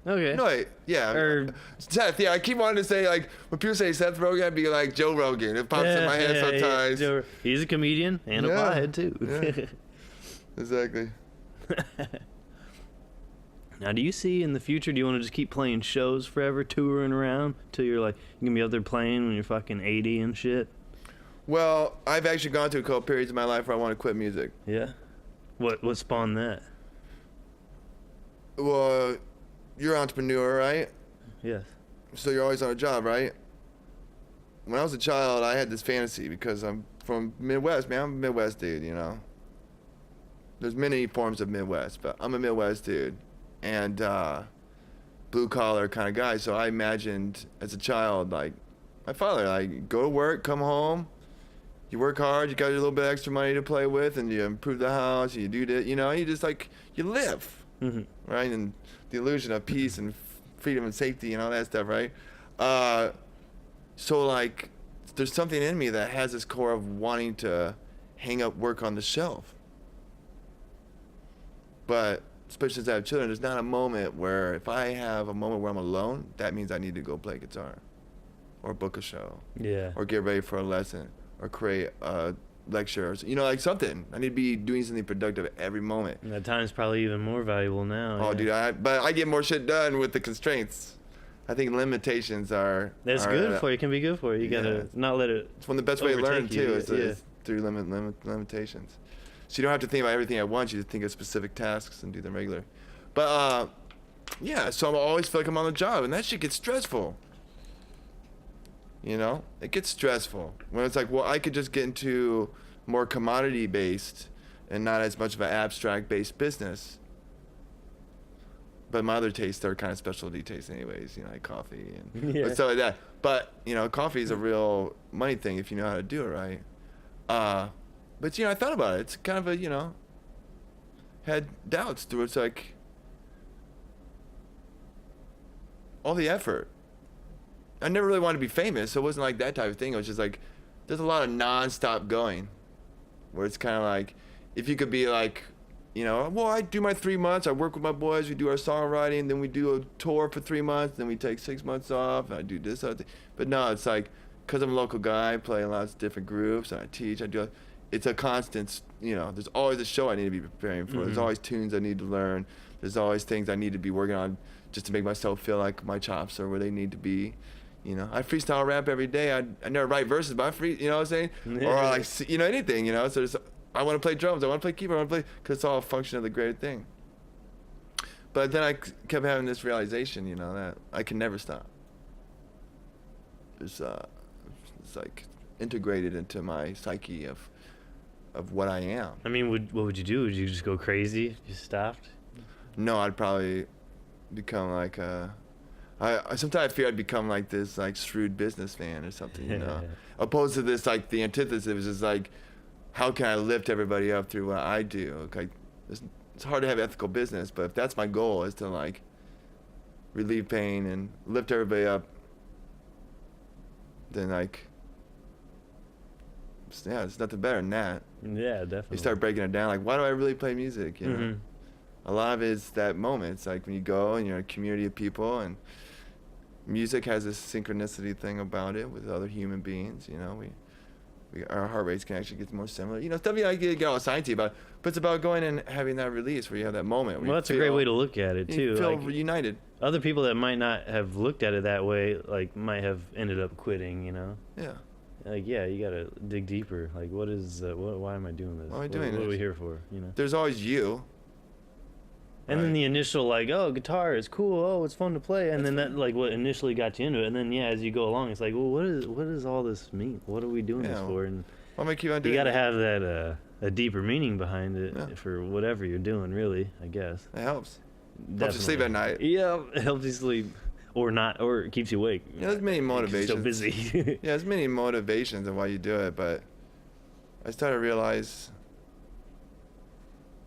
Okay. No, wait, yeah. Seth, yeah, I keep wanting to say, like, when people say Seth Rogen, I'd be like Joe Rogan. It pops in my head sometimes. Yeah. He's a comedian and a pothead, too. Yeah. Exactly. Now, do you see in the future, do you want to just keep playing shows forever, touring around, till you're like, you can be out there playing when you're fucking 80 and shit? Well, I've actually gone through a couple periods in my life where I want to quit music. Yeah? What spawned that? Well, you're an entrepreneur, right? Yes. So you're always on a job, right? When I was a child, I had this fantasy because I'm from Midwest, man. I'm a Midwest dude, you know. There's many forms of Midwest, but I'm a Midwest dude. And blue collar kind of guy. So I imagined as a child, like, my father, like, go to work, come home, you work hard, you got a little bit of extra money to play with, and you improve the house, and you do this, you know, you just, like, you live, right? And the illusion of peace and freedom and safety and all that stuff, right? So, like, there's something in me that has this core of wanting to hang up work on the shelf. But especially since I have children, there's not a moment where if I have a moment where I'm alone, that means I need to go play guitar or book a show or get ready for a lesson or create a lecture or, you know, like something. I need to be doing something productive every moment. And that time's probably even more valuable now. Oh, dude, but I get more shit done with the constraints. I think limitations are... That's good for you. It can be good for you. You gotta not let it It's one of the best way to learn, too, is through limitations. So you don't have to think about everything at once. You just think of specific tasks and do them regular. But, yeah, so I always feel like I'm on the job, and that shit gets stressful. You know? It gets stressful. When it's like, well, I could just get into more commodity-based and not as much of an abstract-based business. But my other tastes are kind of specialty tastes anyways, you know, like coffee and stuff like that. But, you know, coffee is a real money thing if you know how to do it right. But, you know, I thought about it. It's kind of a, you know, had doubts through it's like all the effort. I never really wanted to be famous, so it wasn't like that type of thing. It was just like there's a lot of non-stop going where it's kind of like if you could be like, you know, well, I do my 3 months. I work with my boys. We do our songwriting. Then we do a tour for 3 months. Then we take 6 months off. And I do this other thing. But no, it's like because I'm a local guy, I play in lots of different groups, and I teach. I do. It's a constant, you know, there's always a show I need to be preparing for. There's always tunes I need to learn. There's always things I need to be working on just to make myself feel like my chops are where they need to be. You know, I freestyle rap every day. I never write verses, but you know what I'm saying? Or like, you know, anything, you know? So I want to play drums. I want to play keyboard. I want to play, because it's all a function of the greater thing. But then I kept having this realization, you know, that I can never stop. It's like integrated into my psyche of what I am. I mean, what would you do? Would you just go crazy if you stopped? No, I'd probably become like I sometimes fear I'd become like this like shrewd businessman or something, you know. Opposed to this like the antithesis is just like how can I lift everybody up through what I do? Like it's hard to have ethical business, but if that's my goal is to like relieve pain and lift everybody up, then like yeah, there's nothing better than that. Yeah, definitely. You start breaking it down, like, why do I really play music, you know? A lot of it is that moment. It's like when you go and you're in a community of people, and music has this synchronicity thing about it with other human beings, you know? Our heart rates can actually get more similar. You know, stuff I get all sciencey about, but it's about going and having that release where you have that moment. Well, that's a great way to look at it, too. You feel like, united. Other people that might not have looked at it that way, like, might have ended up quitting, you know? Yeah. Like, yeah, you gotta dig deeper. Like, what is, why am I doing this? Why am I doing What this? are we here for, you know? There's always you. And then the initial like, oh, guitar is cool. Oh, it's fun to play. And then that like what initially got you into it. And then as you go along, it's like, well, what does all this mean? What are we doing this for? And I'll make you doing got to have that a deeper meaning behind it for whatever you're doing. Really, I guess it helps. Definitely. Helps you sleep at night. Yeah, it helps you sleep, or not, or it keeps you awake. Yeah, there's many motivations. So busy. Yeah, there's many motivations of why you do it, but I started to realize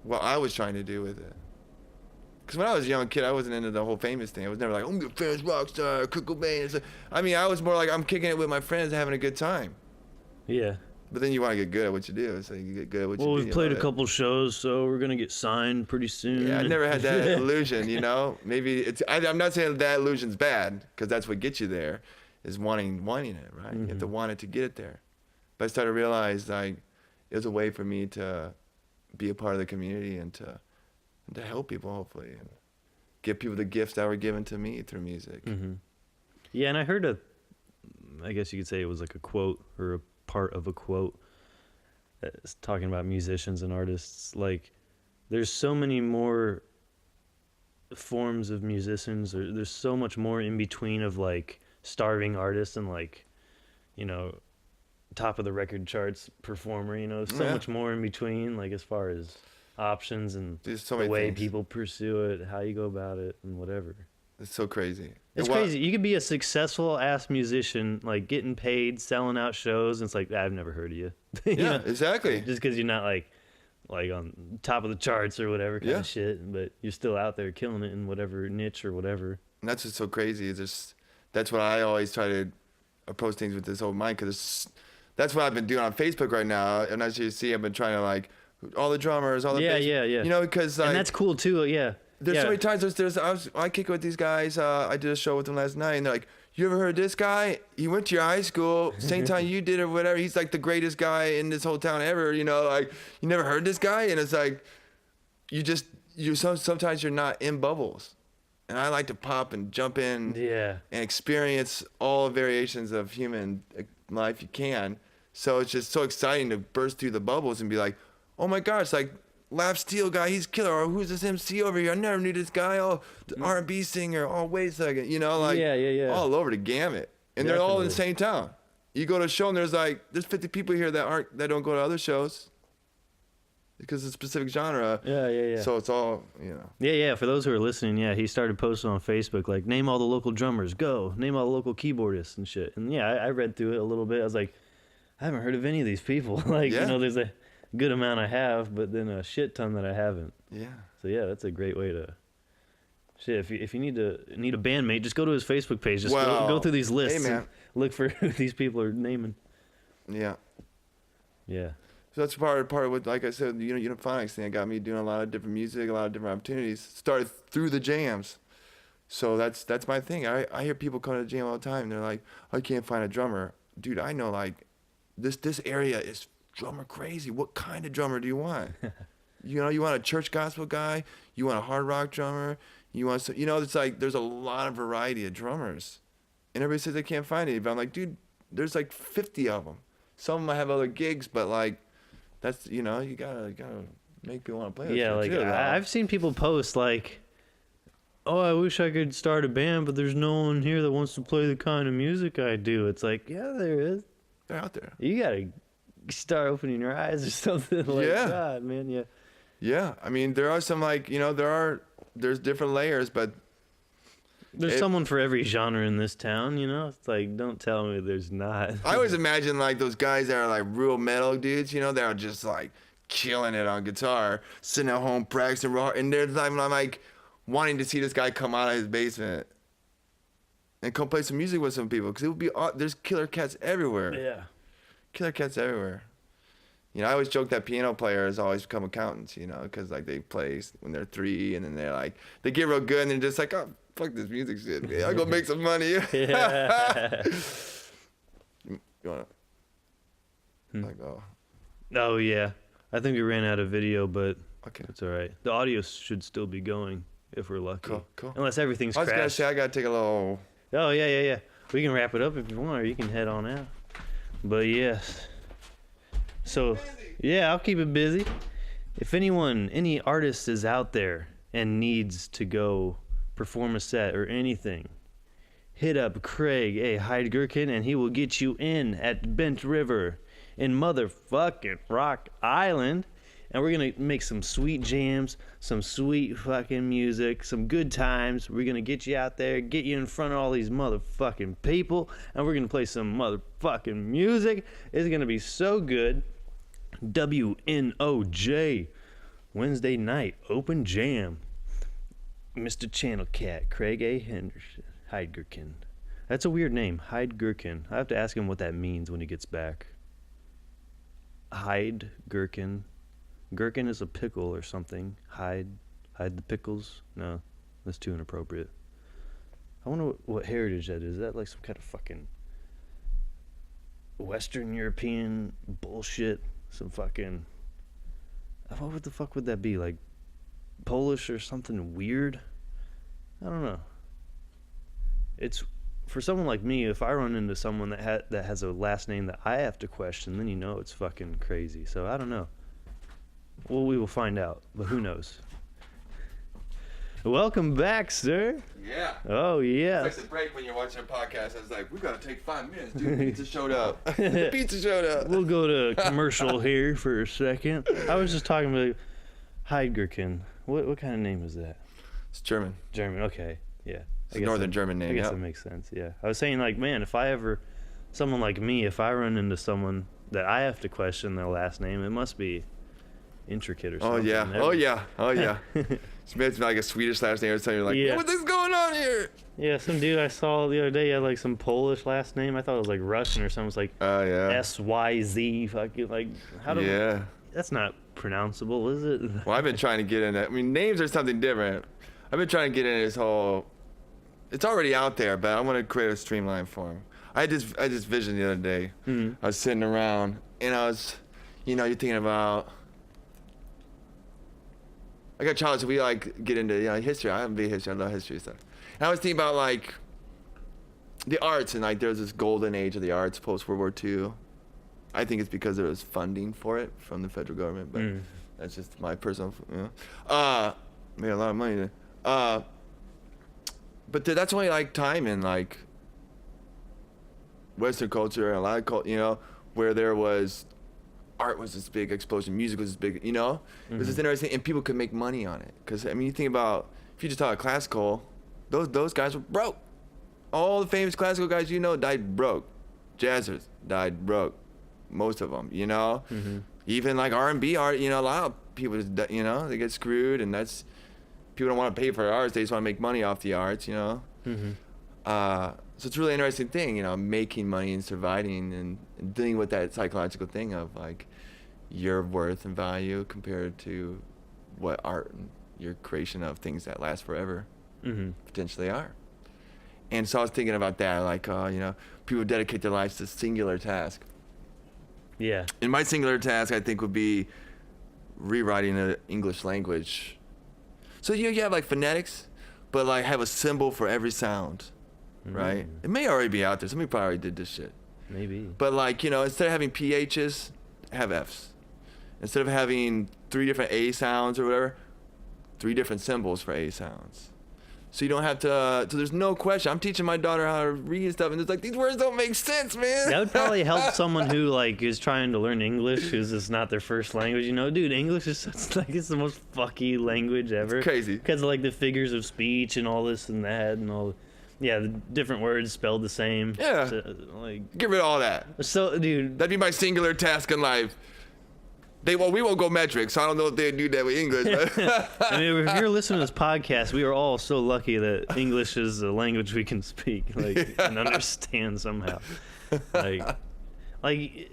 what I was trying to do with it. Because when I was a young kid, I wasn't into the whole famous thing. I was never like, I'm gonna be a famous rock star, Kurt Cobain. I mean, I was more like, I'm kicking it with my friends, having a good time. Yeah. But then you want to get good at what you do, so you get good at what you do. Well, we've played a couple shows, so we're gonna get signed pretty soon. Yeah, I never had that illusion, you know. Maybe it's. I'm not saying that illusion's bad, because that's what gets you there, is wanting it, right? You have to want it to get it there. But I started to realize like it was a way for me to be a part of the community and to help people, hopefully, and give people the gifts that were given to me through music. Yeah, and I heard I guess you could say it was like a quote or a part of a quote that's talking about musicians and artists. Like, there's so many more forms of musicians, or there's so much more in between of like starving artists and like, you know, top of the record charts performer, you know, so much more in between, like as far as options and so the way things. people pursue it, how you go about it, and whatever. It's so crazy. It's crazy. You could be a successful ass musician, like getting paid, selling out shows, and it's like, I've never heard of you. You yeah, know? Exactly. Just because you're not like on top of the charts or whatever kind of shit, but you're still out there killing it in whatever niche or whatever. And that's what's so crazy. It's just, that's what I always try to approach things with this whole mind, because that's what I've been doing on Facebook right now. And as you see, I've been trying to like all the drummers, all the bass, you know, because like, and that's cool too. Yeah. There's so many times I kick it with these guys. I did a show with them last night, and they're like, "You ever heard of this guy? He went to your high school, same time you did or whatever. He's like the greatest guy in this whole town ever. You know, like you never heard this guy?" And it's like, sometimes you're not in bubbles, and I like to pop and jump in, and experience all variations of human life you can. So it's just so exciting to burst through the bubbles and be like, "Oh my gosh, like." Lap Steel guy, he's killer. Or who's this MC over here? I never knew this guy. Oh, the R&B singer. Oh, wait a second. You know, like all over the gamut. And they're all in the same town. You go to a show and there's 50 people here that don't go to other shows because it's a specific genre. Yeah. So it's all, you know. Yeah. For those who are listening, he started posting on Facebook like, name all the local drummers, go. Name all the local keyboardists and shit. And I read through it a little bit. I was like, I haven't heard of any of these people. Like, you know, there's a good amount I have, but then a shit ton that I haven't. Yeah. So that's a great way to. Shit, if you need a bandmate, just go to his Facebook page. Just go through these lists and look for who these people are naming. Yeah. Yeah. So that's part of what, like I said, the Uniphonics thing got me doing a lot of different music, a lot of different opportunities. Started through the jams. So that's my thing. I hear people come to the jam all the time. They're like, I can't find a drummer. Dude, I know like this area is drummer crazy. What kind of drummer do you want? You know, you want a church gospel guy? You want a hard rock drummer? You want some, it's like there's a lot of variety of drummers. And everybody says they can't find any. But I'm like, dude, there's like 50 of them. Some of them have other gigs, but like that's, you gotta make people want to play. Yeah, like too, I've seen people post like, oh, I wish I could start a band, but there's no one here that wants to play the kind of music I do. It's like, yeah, there is. They're out there. You gotta start opening your eyes or something like that, man. Yeah, I mean, there are some like, there's different layers, but there's someone for every genre in this town, It's like, don't tell me there's not. I always imagine like those guys that are like real metal dudes, that are just like killing it on guitar, sitting at home practicing raw, and I'm like wanting to see this guy come out of his basement and come play some music with some people, because it would be there's killer cats everywhere. Yeah. Killer cats everywhere. I always joke that piano players always become accountants, because like they play when they're 3, and then they're like, they get real good, and they're just like, oh, fuck this music shit, man. I'll go make some money. Yeah. You wanna? Like, oh yeah. I think we ran out of video, but okay, it's all right. The audio should still be going if we're lucky. Cool. Unless everything's crashed. I was gonna say I gotta take a little. Oh yeah. We can wrap it up if you want, or you can head on out. But yes. So, I'll keep it busy. If any artist is out there and needs to go perform a set or anything, hit up Craig A. Heidgerken, and he will get you in at Bent River in motherfucking Rock Island. And we're going to make some sweet jams, some sweet fucking music, some good times. We're going to get you out there, get you in front of all these motherfucking people, and we're going to play some motherfucking music. It's going to be so good. WNOJ, Wednesday night, open jam. Mr. Channel Cat, Craig A. Henderson, Heidgerken. That's a weird name, Heidgerken. I have to ask him what that means when he gets back. Heidgerken. Gherkin is a pickle or something. Hide the pickles? No, that's too inappropriate. I wonder what heritage that is. Is that like some kind of fucking Western European bullshit? Some fucking... What the fuck would that be? Like Polish or something weird? I don't know. It's... For someone like me, if I run into someone that has a last name that I have to question, then you know it's fucking crazy. So I don't know. Well, we will find out, but who knows? Welcome back, sir. Yeah. Oh, yeah. It's like the break when you're watching a podcast. I was like, we got to take 5 minutes. Dude, pizza showed up. The pizza showed up. We'll go to commercial here for a second. I was just talking about Heidgerken. What kind of name is that? It's German. German, okay. Yeah. It's a northern German name. I guess that makes sense, yeah. I was saying, like, man, if someone like me, if I run into someone that I have to question their last name, it must be intricate or something. Oh yeah. It's maybe like a Swedish last name or something. You're like, yeah. What is going on here? Yeah, some dude I saw the other day had like some Polish last name. I thought it was like Russian or something. It's like SYZ. Fucking like how do? Yeah. That's not pronounceable, is it? Well, I've been trying to get in that. I mean, names are something different. I've been trying to get in this whole. It's already out there, but I want to create a streamlined form. I just visioned the other day. I was sitting around and I was, you're thinking about. I got challenged. We like get into history. I love history stuff. And I was thinking about like the arts and like there's this golden age of the arts post World War II. I think it's because there was funding for it from the federal government, but that's just my personal. Made a lot of money. But that's only like time in like Western culture and a lot of culture, where there was. Art was this big explosion, music was this big, it was this interesting, and people could make money on it. Because, I mean, you think about, if you just talk classical, those guys were broke. All the famous classical guys died broke. Jazzers died broke. Most of them, Even like R&B art, a lot of people, they get screwed, and that's, people don't want to pay for arts, they just want to make money off the arts, So it's a really interesting thing, making money and surviving and dealing with that psychological thing of like your worth and value compared to what art and your creation of things that last forever potentially are. And so I was thinking about that, like, people dedicate their lives to singular task. Yeah. And my singular task, I think, would be rewriting the English language. So you have like phonetics, but like have a symbol for every sound. Right? It may already be out there. Somebody probably already did this shit. Maybe. But like, instead of having PHs, have Fs. Instead of having 3 different A sounds or whatever, 3 different symbols for A sounds. So you don't have to, so there's no question. I'm teaching my daughter how to read stuff, and it's like, these words don't make sense, man. That would probably help someone who like is trying to learn English, who's it's not their first language. Dude, English is such, like, it's the most fucky language ever. It's crazy. Because of like the figures of speech and all this and that and all. Yeah, the different words spelled the same. Yeah. So, like, get rid of all that. So, dude. That'd be my singular task in life. We won't go metric, so I don't know if they do that with English. But I mean, if you're listening to this podcast, we are all so lucky that English is a language we can speak, and understand somehow. Like,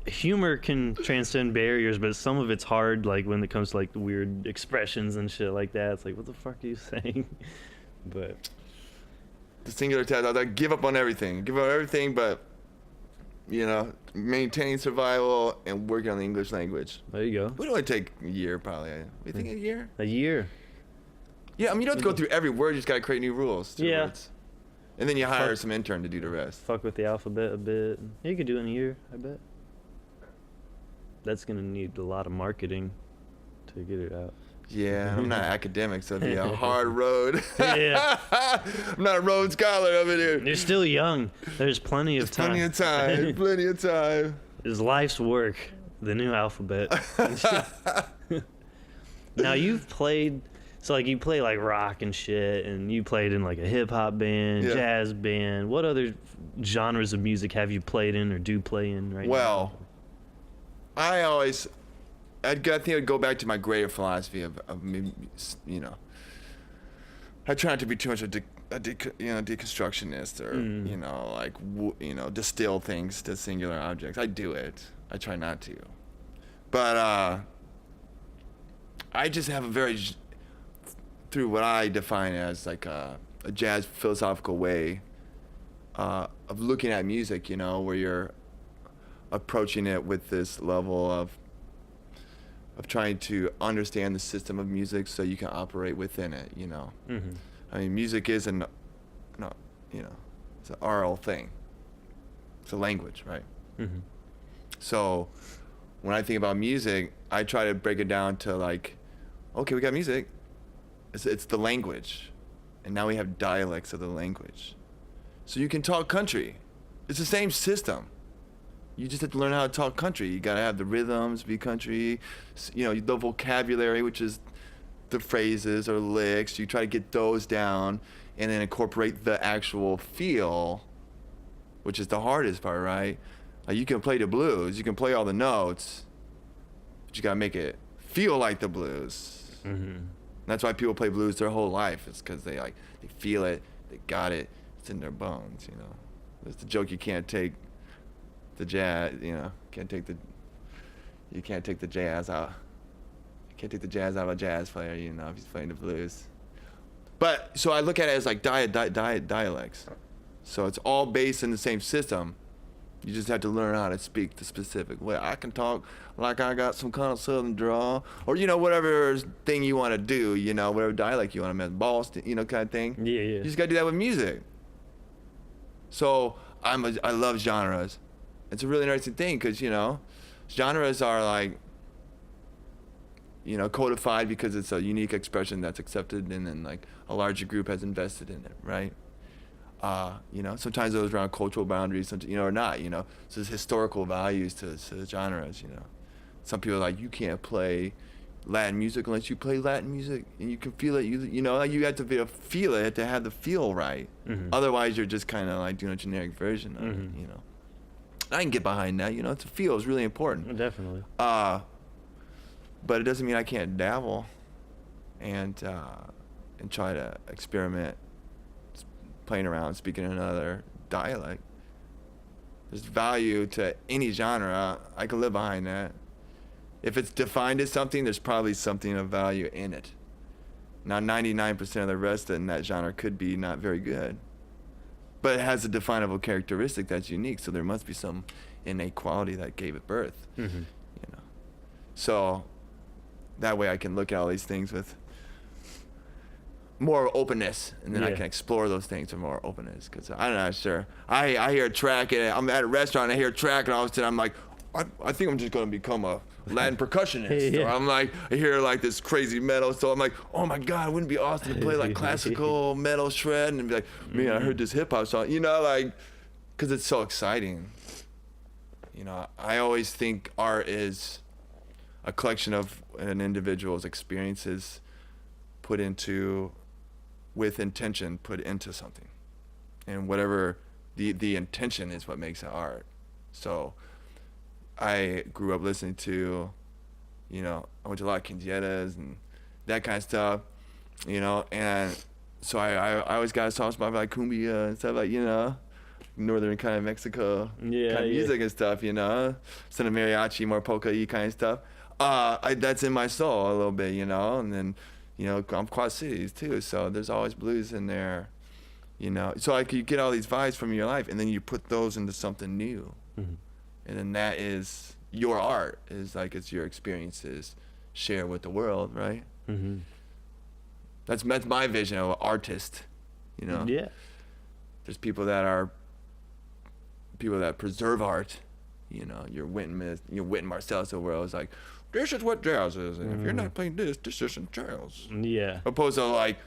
humor can transcend barriers, but some of it's hard, like, when it comes to, like, the weird expressions and shit like that. It's like, what the fuck are you saying? But... the singular task, I give up on everything. Give up everything but, maintaining survival and working on the English language. There you go. It would only take a year, probably. You think a year? A year? Yeah, I mean, you don't have to go through every word. You just got to create new rules. Yeah. Words. And then you hire some intern to do the rest. Fuck with the alphabet a bit. You could do it in a year, I bet. That's going to need a lot of marketing to get it out. Yeah, I'm not academic, so it'd be a hard road. Yeah. I'm not a Rhodes Scholar over here. You're still young. There's plenty of time. Plenty of time. Plenty of time. It's life's work, the new alphabet. Now you've played, so like you play like rock and shit, and you played in like a hip hop band, jazz band. What other genres of music have you played in or do play in right now? Well, I think I'd go back to my greater philosophy of you know, I try not to be too much a deconstructionist or you know, like distill things to singular objects. I do it. I try not to, but I just have a very, through what I define as like a jazz philosophical way of looking at music, you know, where you're approaching it with this level of trying to understand the system of music so you can operate within it, you know. I mean, music is you know, it's an oral thing. It's a language, right? So when I think about music, I try to break it down to like, okay, we got music. It's the language. And now we have dialects of the language. So you can talk country. It's the same system. You just have to learn how to talk country. You gotta have the rhythms, be country, you know, the vocabulary, which is the phrases or licks. You try to get those down and then incorporate the actual feel, which is the hardest part, right? Like you can play the blues, you can play all the notes, but you gotta make it feel like the blues. That's why people play blues their whole life. It's because they feel it, they got it, it's in their bones, you know. There's the joke, you can't take the jazz, you know, you can't take the jazz out. You can't take the jazz out of a jazz player, you know, if he's playing the blues. But so I look at it as like dialects. So it's all based in the same system. You just have to learn how to speak the specific way. I can talk like I got some kind of southern drawl, or you know, whatever thing you want to do, you know, whatever dialect you want to make, Boston, you know, kind of thing. Yeah. You just got to do that with music. So I love genres. It's a really interesting thing because, you know, genres are like, you know, codified because it's a unique expression that's accepted and then like a larger group has invested in it, right? You know, sometimes those around cultural boundaries, you know, or not, you know. So there's historical values to the genres, you know. Some people are like, you can't play Latin music unless you play Latin music and you can feel it. You know, like you have to be able to feel it to have the feel right. Otherwise, you're just kind of like doing a generic version of it, you know. I can get behind that, you know. It's a feel is really important. Definitely. But it doesn't mean I can't dabble and try to experiment, playing around, speaking another dialect. There's value to any genre. I can live behind that. If it's defined as something, there's probably something of value in it. Now, 99% of the rest in that genre could be not very good, but it has a definable characteristic that's unique, so there must be some innate quality that gave it birth. You know, so that way I can look at all these things with more openness, and then I can explore those things with more openness. Because I don't know, sure. I hear a track, and I'm at a restaurant, and I hear a track, and all of a sudden I'm like, I think I'm just gonna become a Latin percussionist. Or I'm like, I hear like this crazy metal, so I'm like, oh my God, wouldn't it be awesome to play like classical metal shred and be like, man, I heard this hip hop song, you know, like, because it's so exciting. You know, I always think art is a collection of an individual's experiences put into, with intention, put into something. And whatever the intention is what makes it art. So I grew up listening to, you know, I went to a lot of quinceañeras and that kind of stuff, you know, and so I always got a soft spot for like cumbia and stuff, like, you know, northern kind of Mexico kind of music and stuff, you know, some of mariachi, more polka-y kind of stuff. That's in my soul a little bit, you know, and then, you know, I'm Quad Cities too, so there's always blues in there, you know. So like you get all these vibes from your life, and then you put those into something new, and then that is your art. Is like it's your experiences share with the world, right? That's my vision of an artist, you know. There's people that preserve art, your Wynton Marsalis of the world is like, this is what jazz is, and if you're not playing this isn't jazz. Yeah. Opposed to like,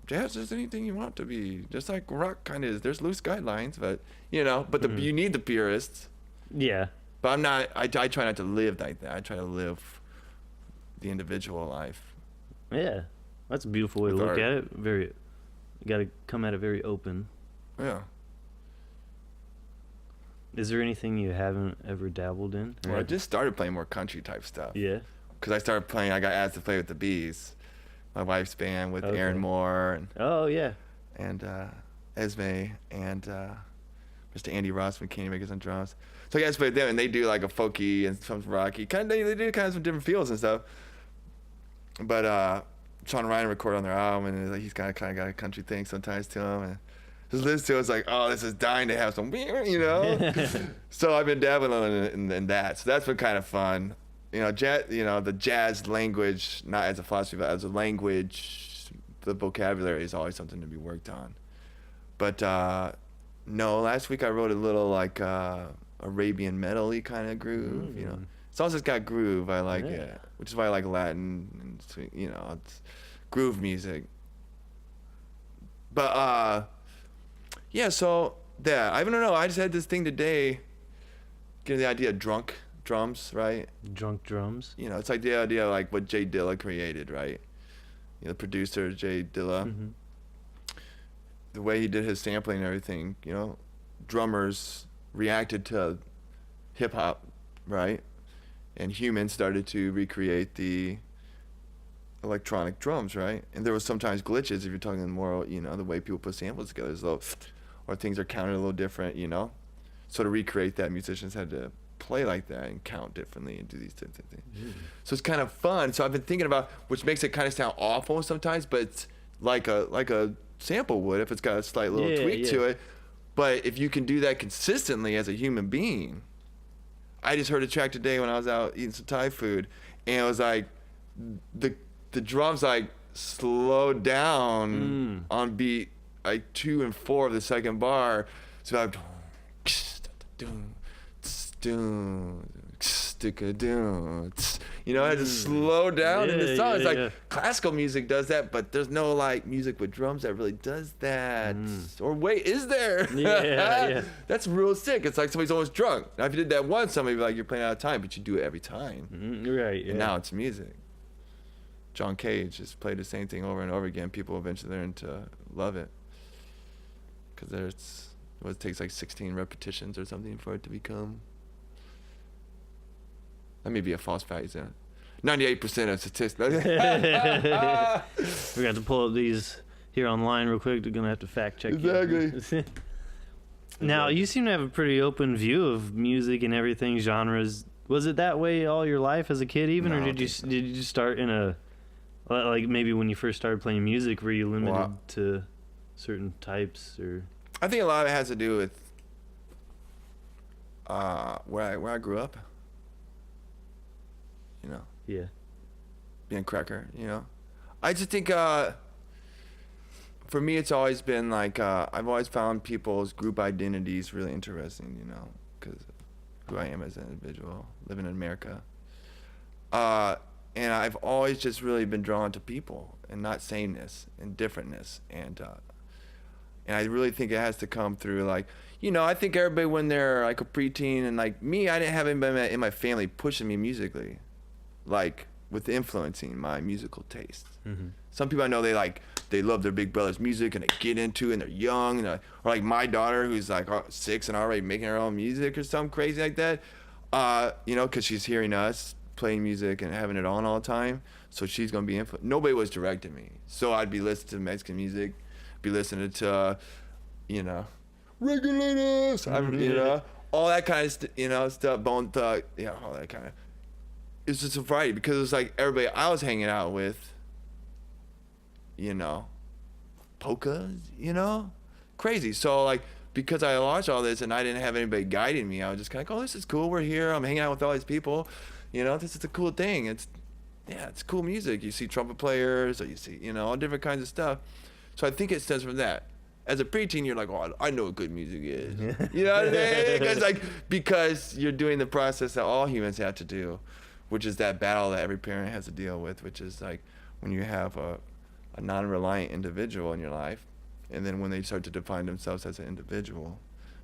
jazz is anything you want to be, just like rock kind of is. There's loose guidelines, but you need the purists. Yeah. But I'm not. I try not to live like that. I try to live the individual life. Yeah, that's a beautiful way to look at it. You got to come at it very open. Yeah. Is there anything you haven't ever dabbled in? Well, I just started playing more country type stuff. Yeah. Because I got asked to play with the Bees, my wife's band with Aaron Moore and Esme and Mr. Andy Ross from Kingmakers on drums. So I got to play with them, and they do like a folky and some rocky they do kind of some different feels and stuff. But Sean Ryan recorded on their album, and he's kind of got a country thing sometimes to him. And just listen to it, it's like, oh, this is dying to have some, So I've been dabbling in that. So that's been kind of fun. Jazz, the jazz language, not as a philosophy, but as a language, the vocabulary is always something to be worked on. But no, last week I wrote a little like Arabian metal-y kind of groove, As long as it's got groove, I like it, which is why I like Latin and, it's groove music. But, I don't know, I just had this thing today, getting the idea of drunk drums, right? Drunk drums? It's like the idea of like what Jay Dilla created, right? The producer, Jay Dilla. Mm-hmm. The way he did his sampling and everything, drummers reacted to hip hop, right? And humans started to recreate the electronic drums, right? And there was sometimes glitches if you're talking more, the way people put samples together, or things are counted a little different, So to recreate that, musicians had to play like that and count differently and do these types of things. Mm. So it's kind of fun. So I've been thinking about, which makes it kind of sound awful sometimes, but it's like a sample would if it's got a slight little tweak to it. But if you can do that consistently as a human being, I just heard a track today when I was out eating some Thai food, and it was like the drums like slowed down on beat like 2 and 4 of the second bar. So I I had to slow down in the song. It's like classical music does that, but there's no like music with drums that really does that. Or wait, is there? Yeah. That's real sick. It's like somebody's almost drunk. Now if you did that once, somebody would be like, you're playing out of time, but you do it every time. Right. Yeah. And now it's music. John Cage just played the same thing over and over again. People eventually learn to love it. Because it takes like 16 repetitions or something for it to become. That may be a false fact. 98% of statistics. We're going to pull up these here online real quick. They're going to have to fact check. Exactly. Now, you seem to have a pretty open view of music and everything, genres. Was it that way all your life as a kid even? Or did you start in a, like maybe when you first started playing music, were you limited to certain types? Or I think a lot of it has to do with where I grew up. Yeah. Being a cracker, I just think for me it's always been like I've always found people's group identities really interesting, because who I am as an individual living in America. And I've always just really been drawn to people and not sameness and differentness, and I really think it has to come through like, I think everybody when they're like a preteen, and like me, I didn't have anybody in my family pushing me musically, like with influencing my musical tastes. Mm-hmm. Some people I know, they love their big brother's music and they get into it and they're young, and or like my daughter who's like 6 and already making her own music or something crazy like that, because she's hearing us playing music and having it on all the time, so she's gonna be influenced. Nobody was directing me, so I'd be listening to Mexican music, be listening to Regulators, all that kind of stuff, Bone Thug, all that kind of. It's just a variety, because it's like everybody I was hanging out with, polkas, crazy. So like, because I watched all this and I didn't have anybody guiding me, I was just kind of like, oh, this is cool. We're here. I'm hanging out with all these people. This is a cool thing. It's cool music. You see trumpet players, or you see, all different kinds of stuff. So I think it stems from that. as a preteen, you're like, oh, I know what good music is. You know what I mean? Because you're doing the process that all humans have to do, which is that battle that every parent has to deal with, which is like when you have a non-reliant individual in your life, and then when they start to define themselves as an individual,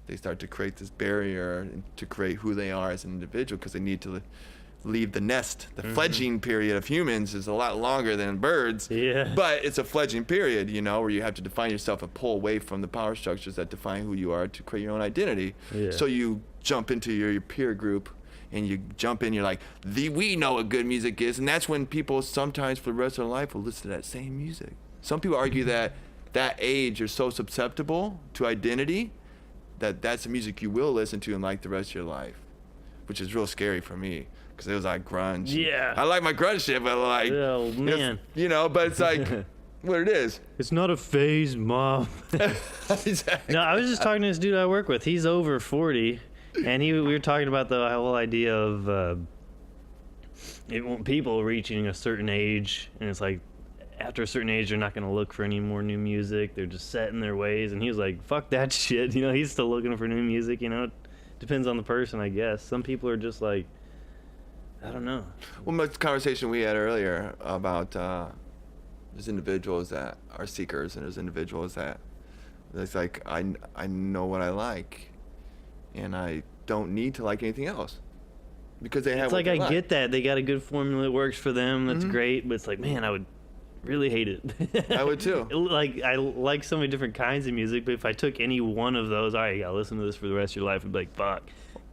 they start to create this barrier to create who they are as an individual, because they need to leave the nest. The fledgling period of humans is a lot longer than birds, but it's a fledgling period, you know, where you have to define yourself and pull away from the power structures that define who you are to create your own identity. So you jump into your peer group, and you jump in, you're like, we know what good music is, and that's when people sometimes for the rest of their life will listen to that same music. Some people argue that age you're so susceptible to identity that's the music you will listen to and like the rest of your life, which is real scary for me, because it was like grunge. I like my grunge shit, but like, oh man, you know, but it's like what it is. It's not a phase, Mom. Exactly. No, I was just talking to this dude I work with. He's over 40, and we were talking about the whole idea of people reaching a certain age, and it's like, after a certain age, they're not going to look for any more new music. They're just set in their ways. And he was like, fuck that shit. You know, he's still looking for new music. You know, it depends on the person, I guess. Some people are just like, I don't know. Well, the conversation we had earlier about there's individuals that are seekers, and there's individuals that it's like, I know what I like, and I don't need to like anything else. Because they have. It's like, I get that. They got a good formula that works for them. That's great. But it's like, man, I would really hate it. I would too. Like, I like so many different kinds of music, but if I took any one of those, all right, you gotta listen to this for the rest of your life, I'd be like, fuck,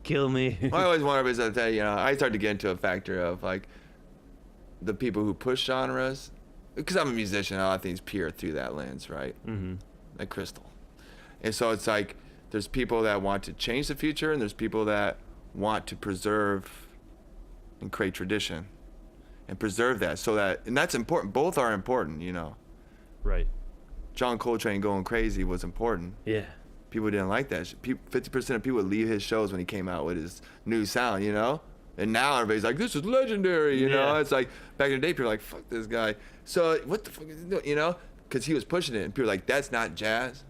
kill me. I always wonder, because I tell you, I started to get into a factor of like the people who push genres, because I'm a musician, a lot of things peer through that lens, right? Like crystal. And so it's like there's people that want to change the future, and there's people that want to preserve and create tradition and preserve that, so that, and that's important. Both are important, you know. Right. John Coltrane going crazy was important. Yeah. People didn't like that. 50% of people would leave his shows when he came out with his new sound, you know? And now everybody's like, this is legendary, you know? It's like, back in the day, people were like, fuck this guy. So what the fuck is he doing, you know? Because he was pushing it, and people were like, that's not jazz.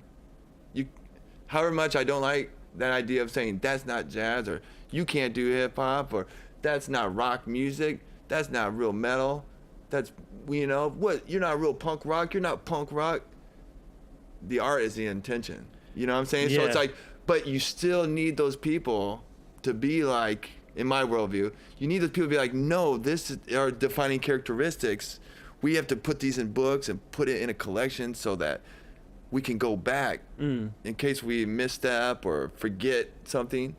However much I don't like that idea of saying that's not jazz, or you can't do hip hop, or that's not rock music, that's not real metal, that's, you know, what, you're not real punk rock, you're not punk rock. The art is the intention, you know what I'm saying? So it's like, but you still need those people to be like, in my worldview, you need those people to be like, no, this is our defining characteristics. We have to put these in books and put it in a collection so that we can go back in case we misstep or forget something.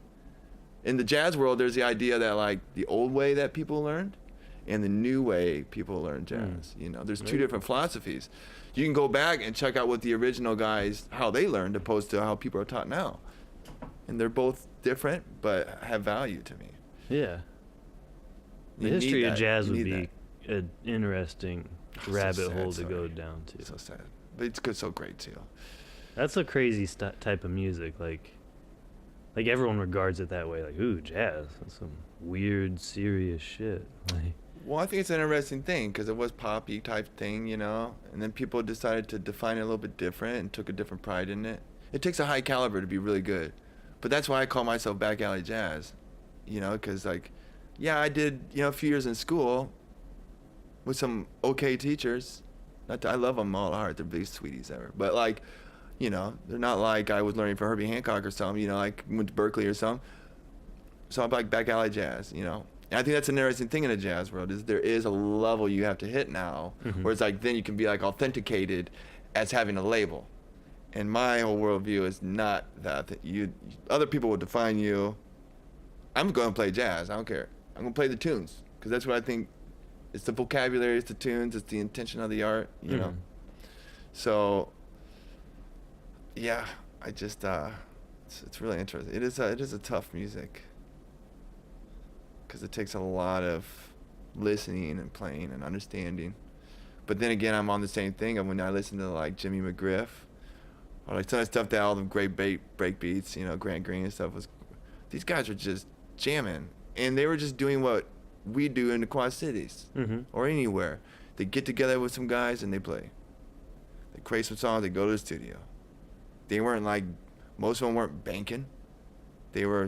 In the jazz world, there's the idea that like the old way that people learned and the new way people learn jazz. You know, there's two different philosophies. You can go back and check out what the original guys, how they learned, opposed to how people are taught now. And they're both different, but have value to me. Yeah. The history of jazz would be an interesting rabbit hole to go down to. So sad. But it's good, so great too. That's a crazy type of music. Like everyone regards it that way. Like, ooh, jazz. That's some weird, serious shit. Like, well, I think it's an interesting thing because it was poppy type thing, you know. And then people decided to define it a little bit different and took a different pride in it. It takes a high caliber to be really good, but that's why I call myself back alley jazz, you know, because like, yeah, I did, you know, a few years in school with some okay teachers. I love them all at heart. They're the biggest sweeties ever. But like, you know, they're not like I was learning from Herbie Hancock or something, you know, like went to Berkeley or something. So I'm like back alley jazz, you know. And I think that's an interesting thing in the jazz world is there is a level you have to hit now where it's like then you can be like authenticated as having a label. And my whole worldview is not that. Other people will define you. I'm going to play jazz. I don't care. I'm going to play the tunes because that's what I think. It's the vocabulary, it's the tunes, it's the intention of the art, you know. So, yeah, I just, it's really interesting. It is a tough music because it takes a lot of listening and playing and understanding. But then again, I'm on the same thing. When I listen to like Jimmy McGriff or like some of the stuff that all the great break beats, you know, Grant Green and stuff these guys are just jamming and they were just doing what we do in the Quad Cities or anywhere. They get together with some guys and they play. They create some songs, they go to the studio. They weren't like, most of them weren't banking. They were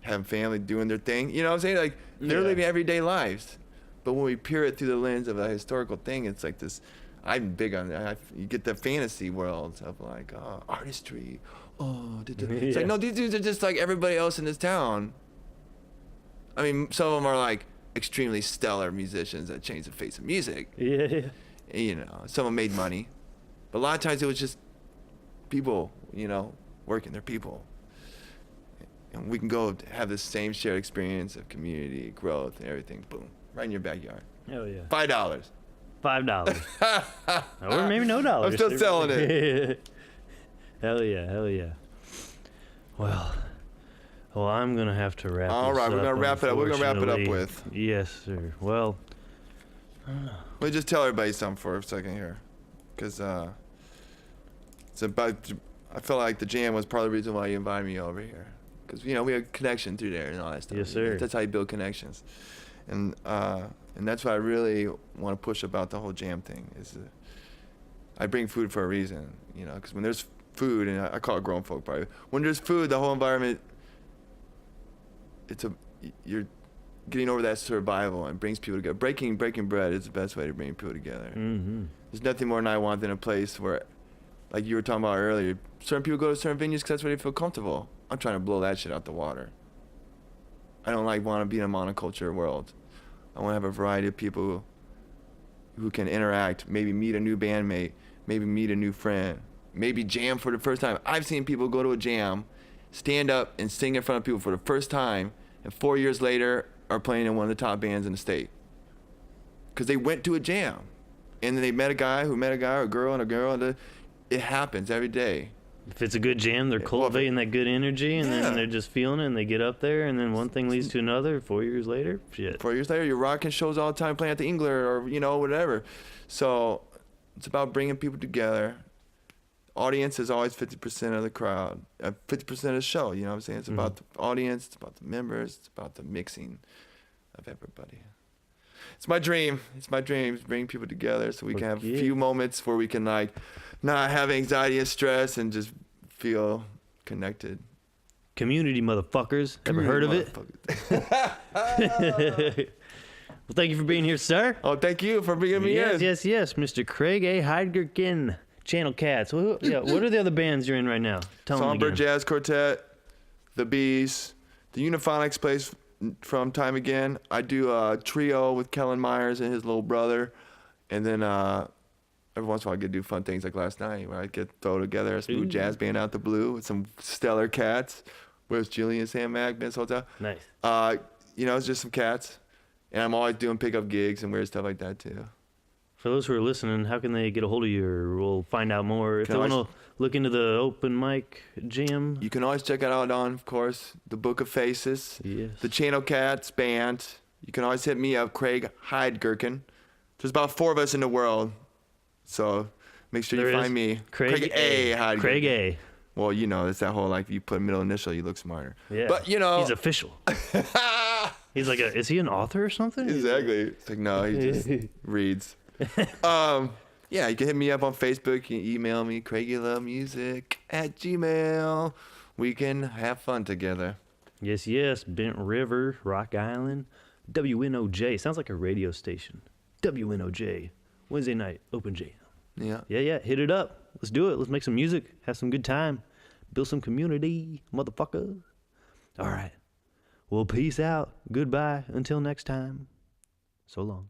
having family, doing their thing. You know what I'm saying? Like, they're living everyday lives. But when we peer it through the lens of a historical thing, it's like this. I'm big on that. You get the fantasy world of like artistry. It's like, no, these dudes are just like everybody else in this town. I mean, some of them are like extremely stellar musicians that changed the face of music. Yeah. You know, some of them made money, but a lot of times it was just people, you know, working. They're people. And we can go have the same shared experience of community, growth, and everything. Boom, right in your backyard. Hell yeah. $5. $5. Or maybe no dollars. I'm still selling it. Hell yeah. Well, I'm going to have to wrap All this right, up. we're going to wrap it up. We're going to wrap it up with. Yes, sir. Well, let me just tell everybody something for a second here. Because it's about, I felt like the jam was part of the reason why you invited me over here. Because, you know, we had a connection through there and all that stuff. Yes, sir. That's how you build connections. And that's what I really want to push about the whole jam thing. Is I bring food for a reason, you know, because when there's food, and I call it grown folk probably. When there's food, the whole environment, you're getting over that survival and brings people together. Breaking bread is the best way to bring people together. mm-hmm. There's nothing more than I want than a place where, like you were talking about earlier, certain people go to certain venues because that's where they feel comfortable. I'm trying to blow that shit out the water. I don't want to be in a monoculture world. I want to have a variety of people who can interact, maybe meet a new bandmate, maybe meet a new friend, maybe jam for the first time. I've seen people go to a jam, stand up and sing in front of people for the first time, and 4 years later are playing in one of the top bands in the state. Because they went to a jam, and then they met a guy who met a guy, or a girl and a girl, and it happens every day. If it's a good jam, they're cultivating that good energy, and then they're just feeling it, and they get up there, and then one thing leads to another. 4 years later, shit. 4 years later, you're rocking shows all the time, playing at the Engler, or, you know, whatever. So it's about bringing people together. Audience is always 50% of the crowd, 50% of the show, you know what I'm saying? It's about the audience, it's about the members, it's about the mixing of everybody. It's my dream. It's my dream to bring people together so we can have a few moments where we can, like, not have anxiety and stress and just feel connected. Community, motherfuckers. Ever heard of it? Well, thank you for being here, sir. Oh, thank you for bringing me in. Yes, Mr. Craig A. Heidgerken, Channel Cats. What are the other bands you're in right now? Tell them Songbird again. Jazz Quartet, The Bees, the Uniphonics plays from time again. I do a trio with Kellen and his little brother, and then every once in a while I get to do fun things like last night where I get throw together a smooth jazz band out the blue with some stellar cats. Where's Julian, Sam Mac, Ben's Hotel? Nice. You know, it's just some cats, and I'm always doing pickup gigs and weird stuff like that too. For those who are listening, how can they get a hold of you, or we'll find out more if they want to look into the open mic jam? You can always check it out on, of course, the Book of Faces, the Channel Cats band. You can always hit me up, Craig Heidgerken. There's about 4 of us in the world, so make sure you find me. Craig A. Heidgerken. Craig A. Well, you know, it's that whole, like, if you put a middle initial, you look smarter. Yeah. But, you know. He's official. He's like, is he an author or something? Exactly. It's like, no, he just reads. Yeah, you can hit me up on Facebook. You can email me, CraigYouLoveMusic@gmail.com. We can have fun together. Yes. Bent River, Rock Island, WNOJ. Sounds like a radio station. WNOJ. Wednesday night, open jam. Yeah. Yeah. Hit it up. Let's do it. Let's make some music. Have some good time. Build some community, motherfucker. All right. Well, peace out. Goodbye. Until next time. So long.